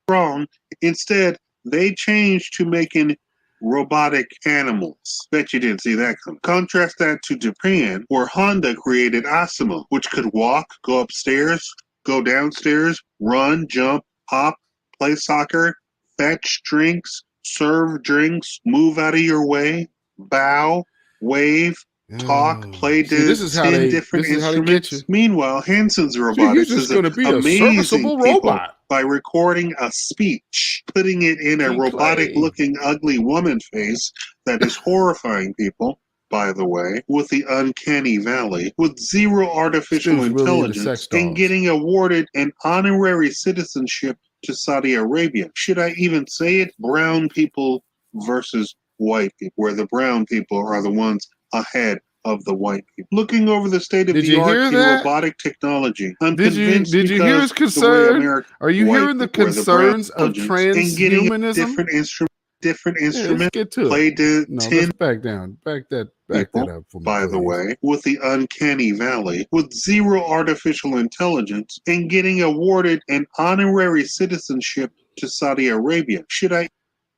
Wrong. Instead, they changed to making robotic animals. Bet you didn't see that coming. Contrast that to Japan, where Honda created Asimo, which could walk, go upstairs, go downstairs, run, jump, hop, play soccer, fetch drinks, serve drinks, move out of your way, bow, wave, talk, play this is how 10 they different this is how they get you. instruments. Meanwhile, Hanson's You're robotics just is going to be a amazing serviceable people robot. by recording a speech, putting it in a robotic-looking, ugly woman face that is horrifying people, by the way, with the uncanny valley, with zero artificial Dude's really into sex intelligence, and dolls. getting awarded an honorary citizenship to Saudi Arabia. Should I even say it? Brown people versus white people, where the brown people are the ones ahead of the white people. Looking over the state of the art in robotic technology, I'm convinced did you hear his because the way concern? American Are you white hearing the people were concerns brown of intelligence and getting transhumanism? different instruments, different Yeah, let's instruments, get to played it. to No, 10 let's back down. Back that people, up for me, by the please. way, with the uncanny valley, with zero artificial intelligence, and getting awarded an honorary citizenship to Saudi Arabia. Should I?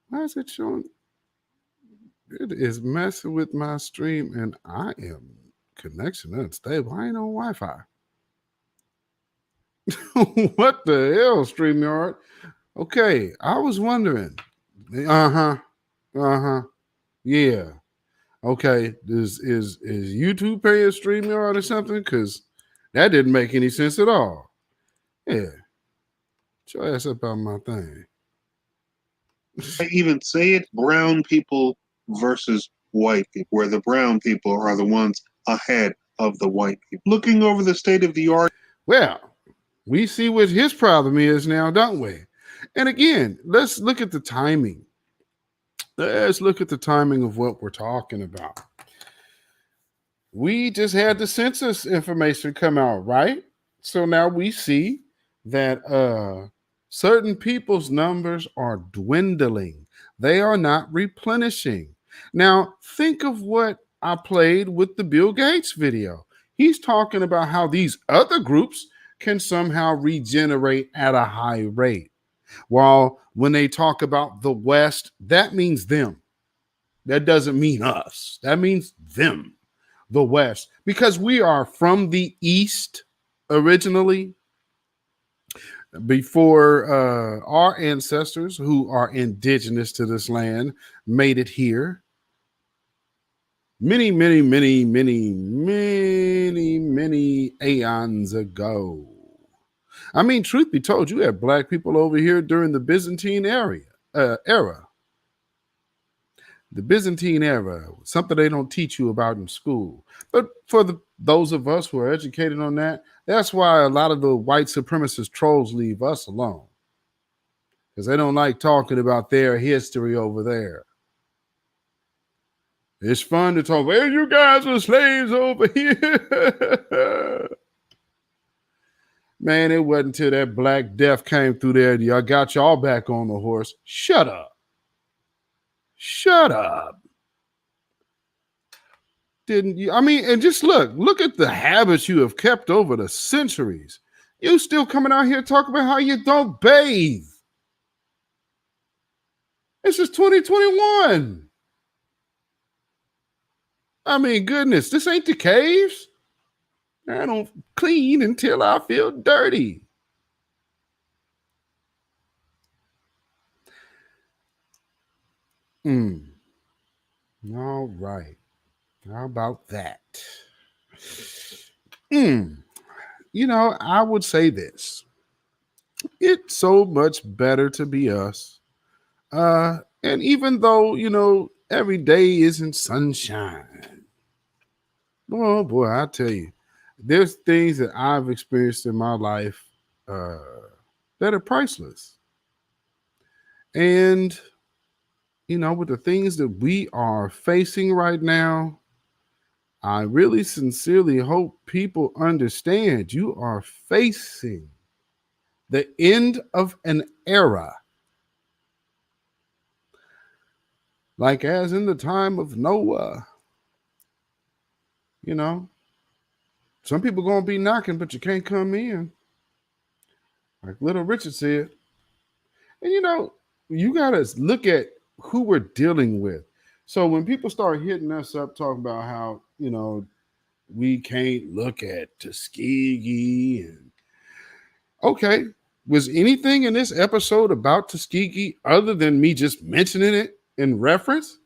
Why is it showing? It is messing with my stream, and I am connection unstable. I ain't on Wi-Fi. What the hell, StreamYard? Okay, I was wondering. Yeah. Okay, is YouTube paying StreamYard or something? Because that didn't make any sense at all. Yeah. Get your ass up on my thing. I even say it, brown people versus white people, where the brown people are the ones ahead of the white people. Looking over the state of the art. Well, we see what his problem is now, don't we? And again, let's look at the timing. Let's look at the timing of what we're talking about. We just had the census information come out, right? So now we see that certain people's numbers are dwindling. They are not replenishing. Now, think of what I played with the Bill Gates video. He's talking about how these other groups can somehow regenerate at a high rate. While when they talk about the West, that means them. That doesn't mean us. That means them, the West, because we are from the East originally. Before our ancestors, who are indigenous to this land, made it here. Many aeons ago. I mean, truth be told, you had black people over here during the Byzantine era. The Byzantine era, something they don't teach you about in school. But for those of us who are educated on that, that's why a lot of the white supremacist trolls leave us alone. Because they don't like talking about their history over there. It's fun to talk, well, you guys were slaves over here. Man, it wasn't until that Black Death came through there, y'all got y'all back on the horse. Shut up. Shut up. Didn't you? I mean, and just look at the habits you have kept over the centuries. You still coming out here talking about how you don't bathe. This is 2021. I mean, goodness, this ain't the caves. I don't clean until I feel dirty. All right. How about that? You know, I would say this. It's so much better to be us. And even though, you know, every day isn't sunshine. Oh boy, I tell you, there's things that I've experienced in my life that are priceless. And, you know, with the things that we are facing right now, I really sincerely hope people understand you are facing the end of an era. Like as in the time of Noah. You know, some people going to be knocking, but you can't come in. Like Little Richard said. And, you know, you got to look at who we're dealing with. So when people start hitting us up, talking about how, you know, we can't look at Tuskegee. And okay, was anything in this episode about Tuskegee other than me just mentioning it in reference?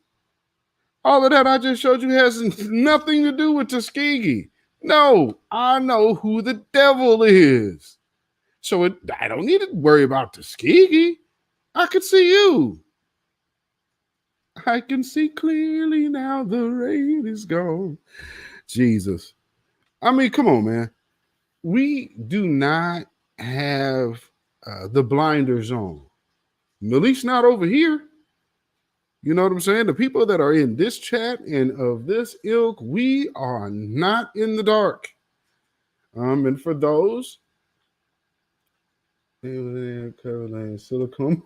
All of that I just showed you has nothing to do with Tuskegee. No, I know who the devil is. So I don't need to worry about Tuskegee. I can see you. I can see clearly now the rain is gone. Jesus. I mean, come on, man. We do not have the blinders on. At least not over here. You know what I'm saying? The people that are in this chat and of this ilk, we are not in the dark. And for those Caroline silicone.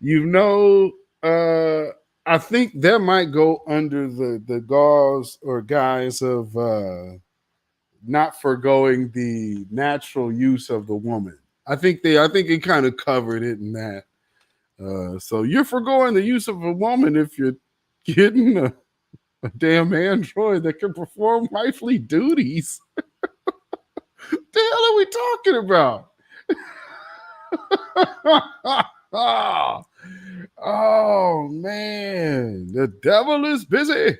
you know, I think that might go under the gauze or guise of not foregoing the natural use of the woman. I think it kind of covered it in that. So you're foregoing the use of a woman if you're getting a damn android that can perform wifely duties. The hell are we talking about? Oh man, the devil is busy.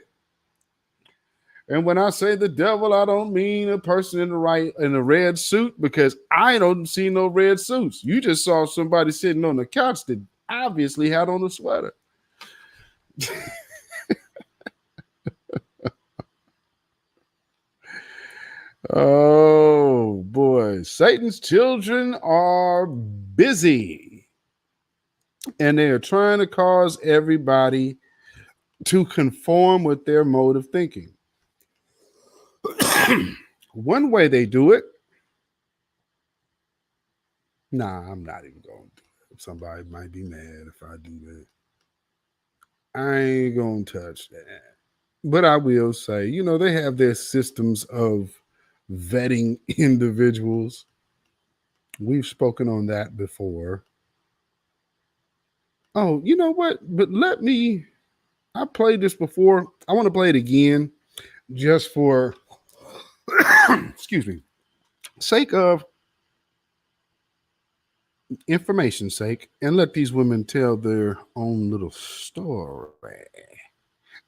And when I say the devil, I don't mean a person in a red suit, because I don't see no red suits. You just saw somebody sitting on the couch that obviously had on a sweater. Oh boy, Satan's children are busy, and they are trying to cause everybody to conform with their mode of thinking. One way they do it, nah, I'm not even going to do it. Somebody might be mad if I do that. I ain't going to touch that. But I will say, they have their systems of vetting individuals. We've spoken on that before. Oh, you know what? But I played this before. I want to play it again just for, excuse me, sake of information's sake, and let these women tell their own little story.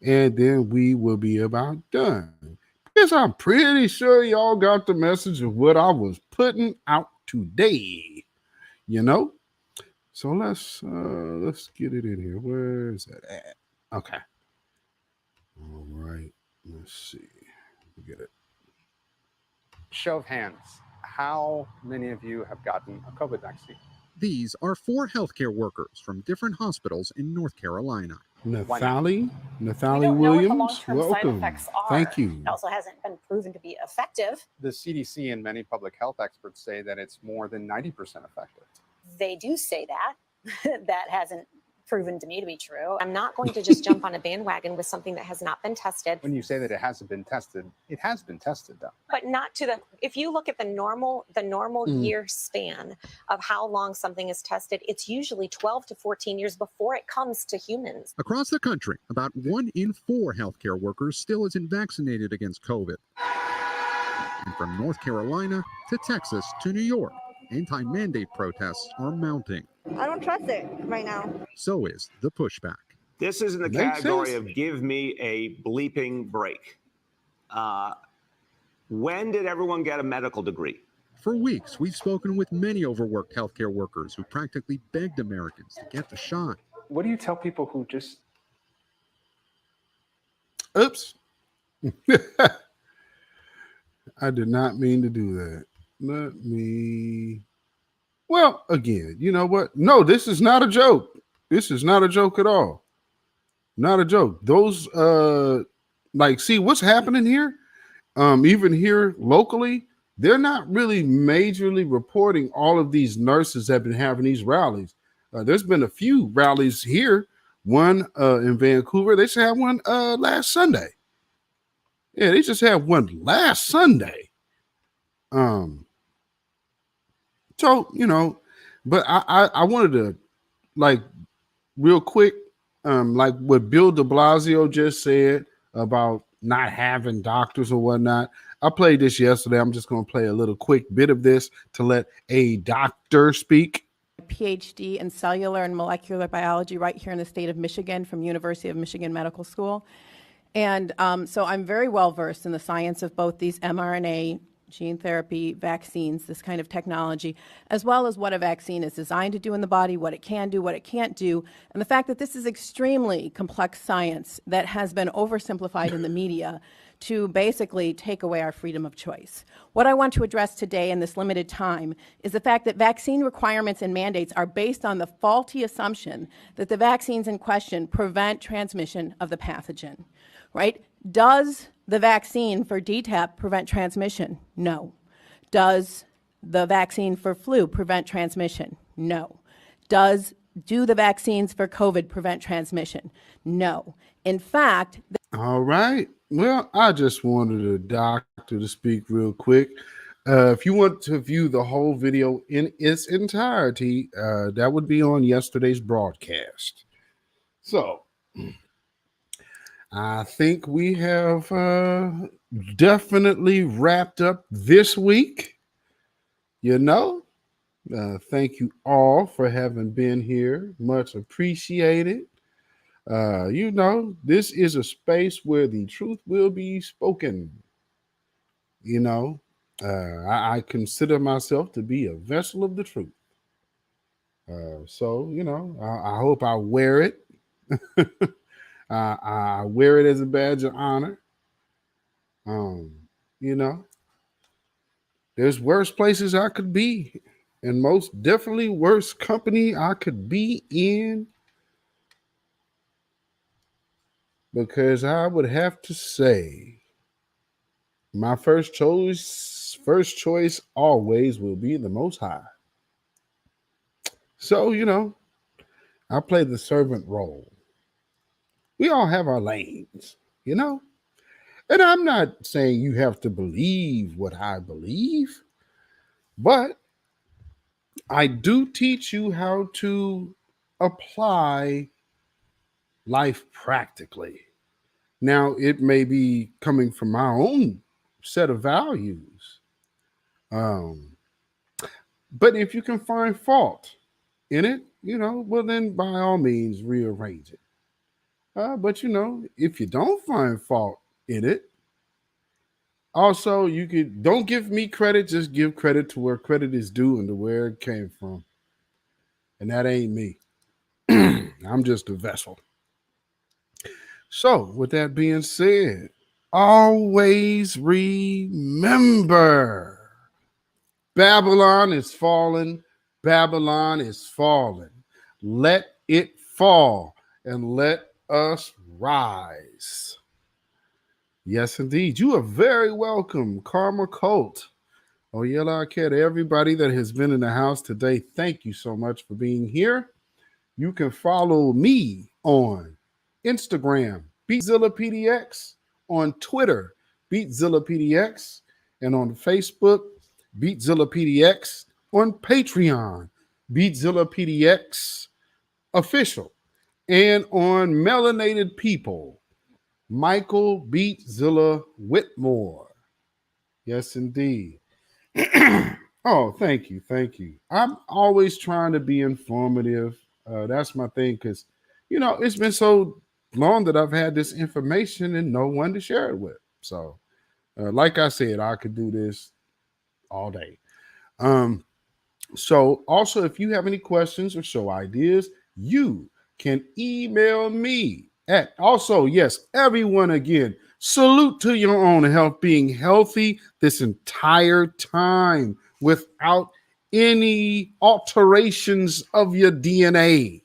And then we will be about done. Because I'm pretty sure y'all got the message of what I was putting out today. So let's get it in here. Where is that at? Okay. All right. Let's see. Get it. Show of hands. How many of you have gotten a COVID vaccine? These are 4 healthcare workers from different hospitals in North Carolina. Nathalie We don't know Williams, what the long-term side welcome. effects are. Thank you. It also hasn't been proven to be effective. The CDC and many public health experts say that it's more than 90% effective. They do say that. That hasn't proven to me to be true. I'm not going to just jump on a bandwagon with something that has not been tested. When you say that it hasn't been tested, it has been tested though. But not to if you look at the normal year span of how long something is tested, it's usually 12 to 14 years before it comes to humans. Across the country, about 1 in 4 healthcare workers still isn't vaccinated against COVID. And from North Carolina to Texas to New York, anti-mandate protests are mounting. I don't trust it right now. So is the pushback. This is in the category of give me a bleeping break. When did everyone get a medical degree? For weeks, we've spoken with many overworked healthcare workers who practically begged Americans to get the shot. What do you tell people who just... Oops. I did not mean to do that. Well, again, you know what? No, this is not a joke. This is not a joke at all. Not a joke. Those, see what's happening here? Even here locally, they're not really majorly reporting all of these nurses that have been having these rallies. There's been a few rallies here. One in Vancouver. They just had one last Sunday. Yeah, they just had one last Sunday. So, but I wanted to, real quick, like what Bill de Blasio just said about not having doctors or whatnot. I played this yesterday. I'm just going to play a little quick bit of this to let a doctor speak. PhD in cellular and molecular biology right here in the state of Michigan from University of Michigan Medical School. And so I'm very well versed in the science of both these mRNA gene therapy, vaccines, this kind of technology, as well as what a vaccine is designed to do in the body, what it can do, what it can't do, and the fact that this is extremely complex science that has been oversimplified in the media to basically take away our freedom of choice. What I want to address today in this limited time is the fact that vaccine requirements and mandates are based on the faulty assumption that the vaccines in question prevent transmission of the pathogen. Right? Does the vaccine for DTaP prevent transmission? No. Does the vaccine for flu prevent transmission? No. Do the vaccines for COVID prevent transmission? No. In fact, All right. Well, I just wanted the doctor to speak real quick. If you want to view the whole video in its entirety, that would be on yesterday's broadcast. So, I think we have definitely wrapped up this week. Thank you all for having been here. Much appreciated. This is a space where the truth will be spoken. I consider myself to be a vessel of the truth. I hope I wear it. I wear it as a badge of honor. There's worse places I could be, and most definitely worse company I could be in, because I would have to say my first choice always will be the Most High. So, I play the servant role. We all have our lanes, and I'm not saying you have to believe what I believe, but I do teach you how to apply life practically. Now, it may be coming from my own set of values. But if you can find fault in it, well, then by all means, rearrange it. But if you don't find fault in it, also don't give me credit, just give credit to where credit is due and to where it came from. And that ain't me. I'm just a vessel. So, with that being said, always remember, Babylon is falling. Babylon is falling. Let it fall and let us rise. Yes, indeed. You are very welcome, Karma Cult. Oh, Yella Cat, everybody that has been in the house today, thank you so much for being here. You can follow me on Instagram, beatzillapdx, on Twitter, beatzillapdx, and on Facebook, beatzillapdx, on Patreon, beatzillapdx official, and on Melanated People, Michael Beatzilla Whitmore. Yes, indeed. Oh, thank you. I'm always trying to be informative. That's my thing, because, it's been so long that I've had this information and no one to share it with. So, like I said, I could do this all day. So also, if you have any questions or show ideas, you can email me at also, yes, everyone again, salute to your own health, being healthy this entire time without any alterations of your DNA.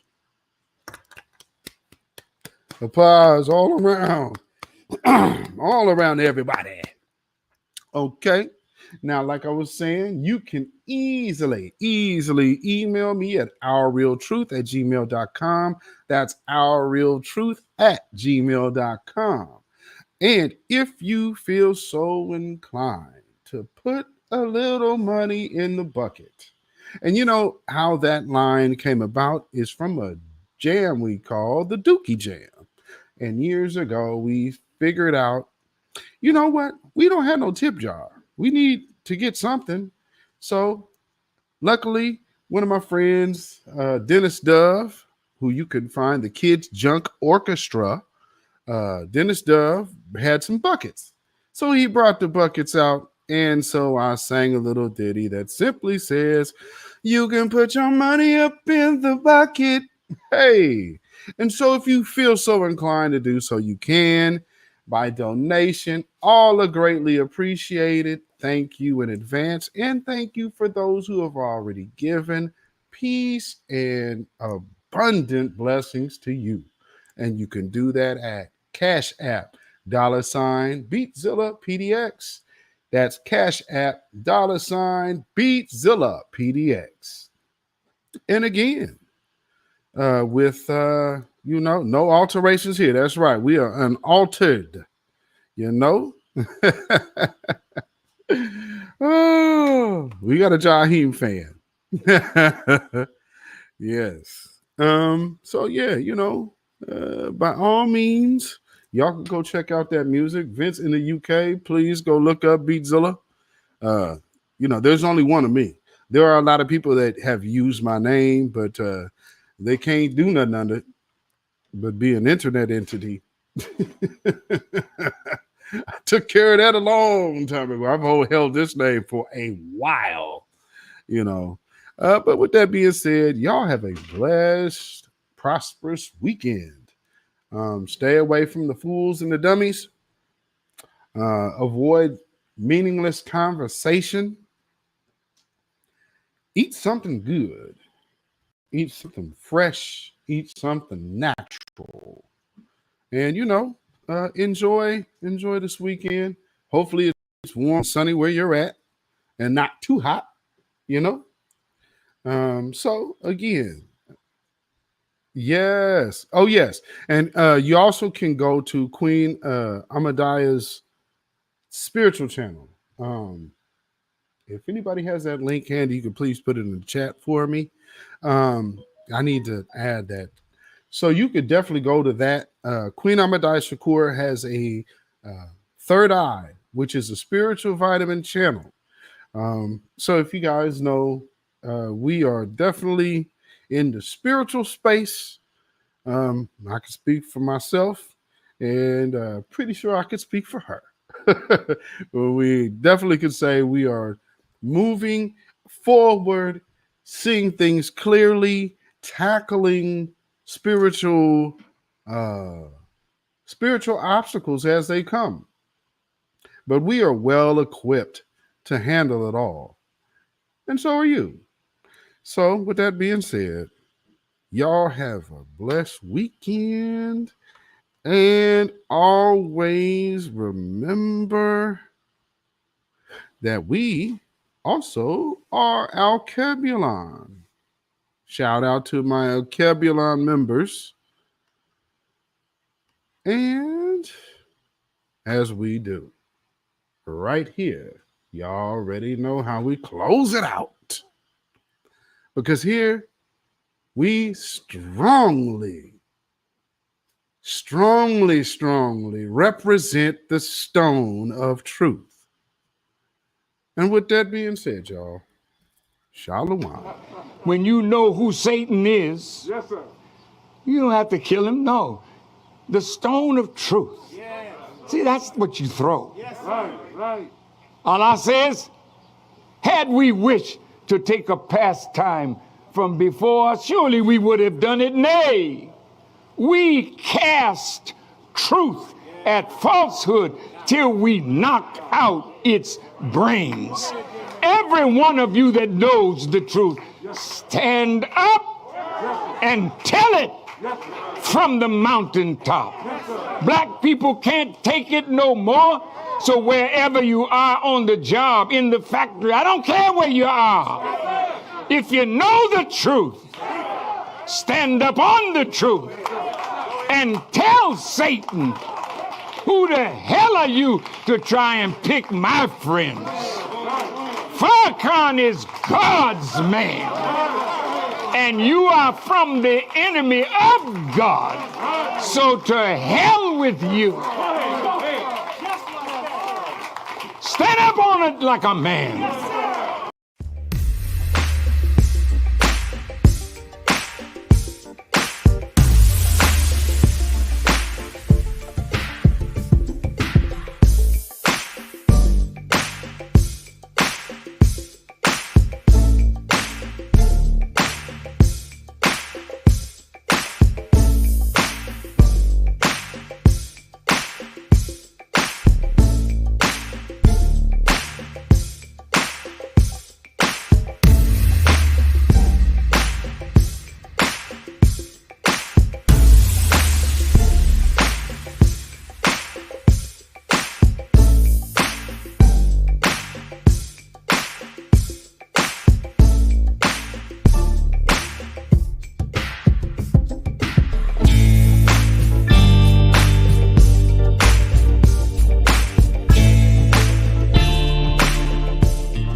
Applause all around. All around everybody. Okay. Now, like I was saying, you can easily email me at ourrealtruth@gmail.com. That's ourrealtruth@gmail.com. And if you feel so inclined to put a little money in the bucket, and you know how that line came about is from a jam we call the Dookie Jam. And years ago, we figured out, you know what? We don't have no tip jar. We need to get something. So luckily, one of my friends, Dennis Dove, who you can find the Kids Junk Orchestra, Dennis Dove had some buckets. So he brought the buckets out. And so I sang a little ditty that simply says, you can put your money up in the bucket. Hey. And so if you feel so inclined to do so, you can by donation. All are greatly appreciated. Thank you in advance. And thank you for those who have already given. Peace and abundant blessings to you. And you can do that at CashApp, $Beatzillapdx. That's Cash App $Beatzillapdx. And again, with no alterations here. That's right. We are unaltered. Oh, we got a Jaheim fan. Yes. So yeah, by all means, y'all can go check out that music. Vince in the UK, please go look up Beatzilla. There's only one of me. There are a lot of people that have used my name, but they can't do nothing under it but be an internet entity. I took care of that a long time ago. I've held this name for a while, But with that being said, y'all have a blessed, prosperous weekend. Stay away from the fools and the dummies. Avoid meaningless conversation. Eat something good. Eat something fresh. Eat something natural. And, enjoy this weekend. Hopefully it's warm, sunny where you're at and not too hot, So again, yes. Oh, yes. And you also can go to Queen Amadiah's spiritual channel. If anybody has that link handy, you can please put it in the chat for me. I need to add that. So you could definitely go to that. Queen Amadiah Shakur has a Third Eye, which is a spiritual vitamin channel. So if you guys know, we are definitely in the spiritual space. I can speak for myself, and pretty sure I could speak for her. Well, we definitely could say we are moving forward, seeing things clearly, tackling spiritual obstacles as they come. But we are well equipped to handle it all. And so are you. So with that being said, y'all have a blessed weekend. And always remember that we also are Alkebulon. Shout out to my Alkebulon members. And as we do right here, y'all already know how we close it out. Because here we strongly represent the stone of truth. And with that being said, y'all, shalom. When you know who Satan is, yes, sir, you don't have to kill him. No. The stone of truth. Yes. See, that's what you throw. Yes, right. Allah says, had we wished to take a pastime from before, surely we would have done it. Nay, we cast truth at falsehood till we knock out its brains. Every one of you that knows the truth, stand up and tell it from the mountaintop. Black people can't take it no more. So wherever you are on the job, in the factory, I don't care where you are. If you know the truth, stand up on the truth and tell Satan, who the hell are you to try and pick my friends? Farrakhan is God's man, and you are from the enemy of God. So to hell with you. Stand up on it like a man.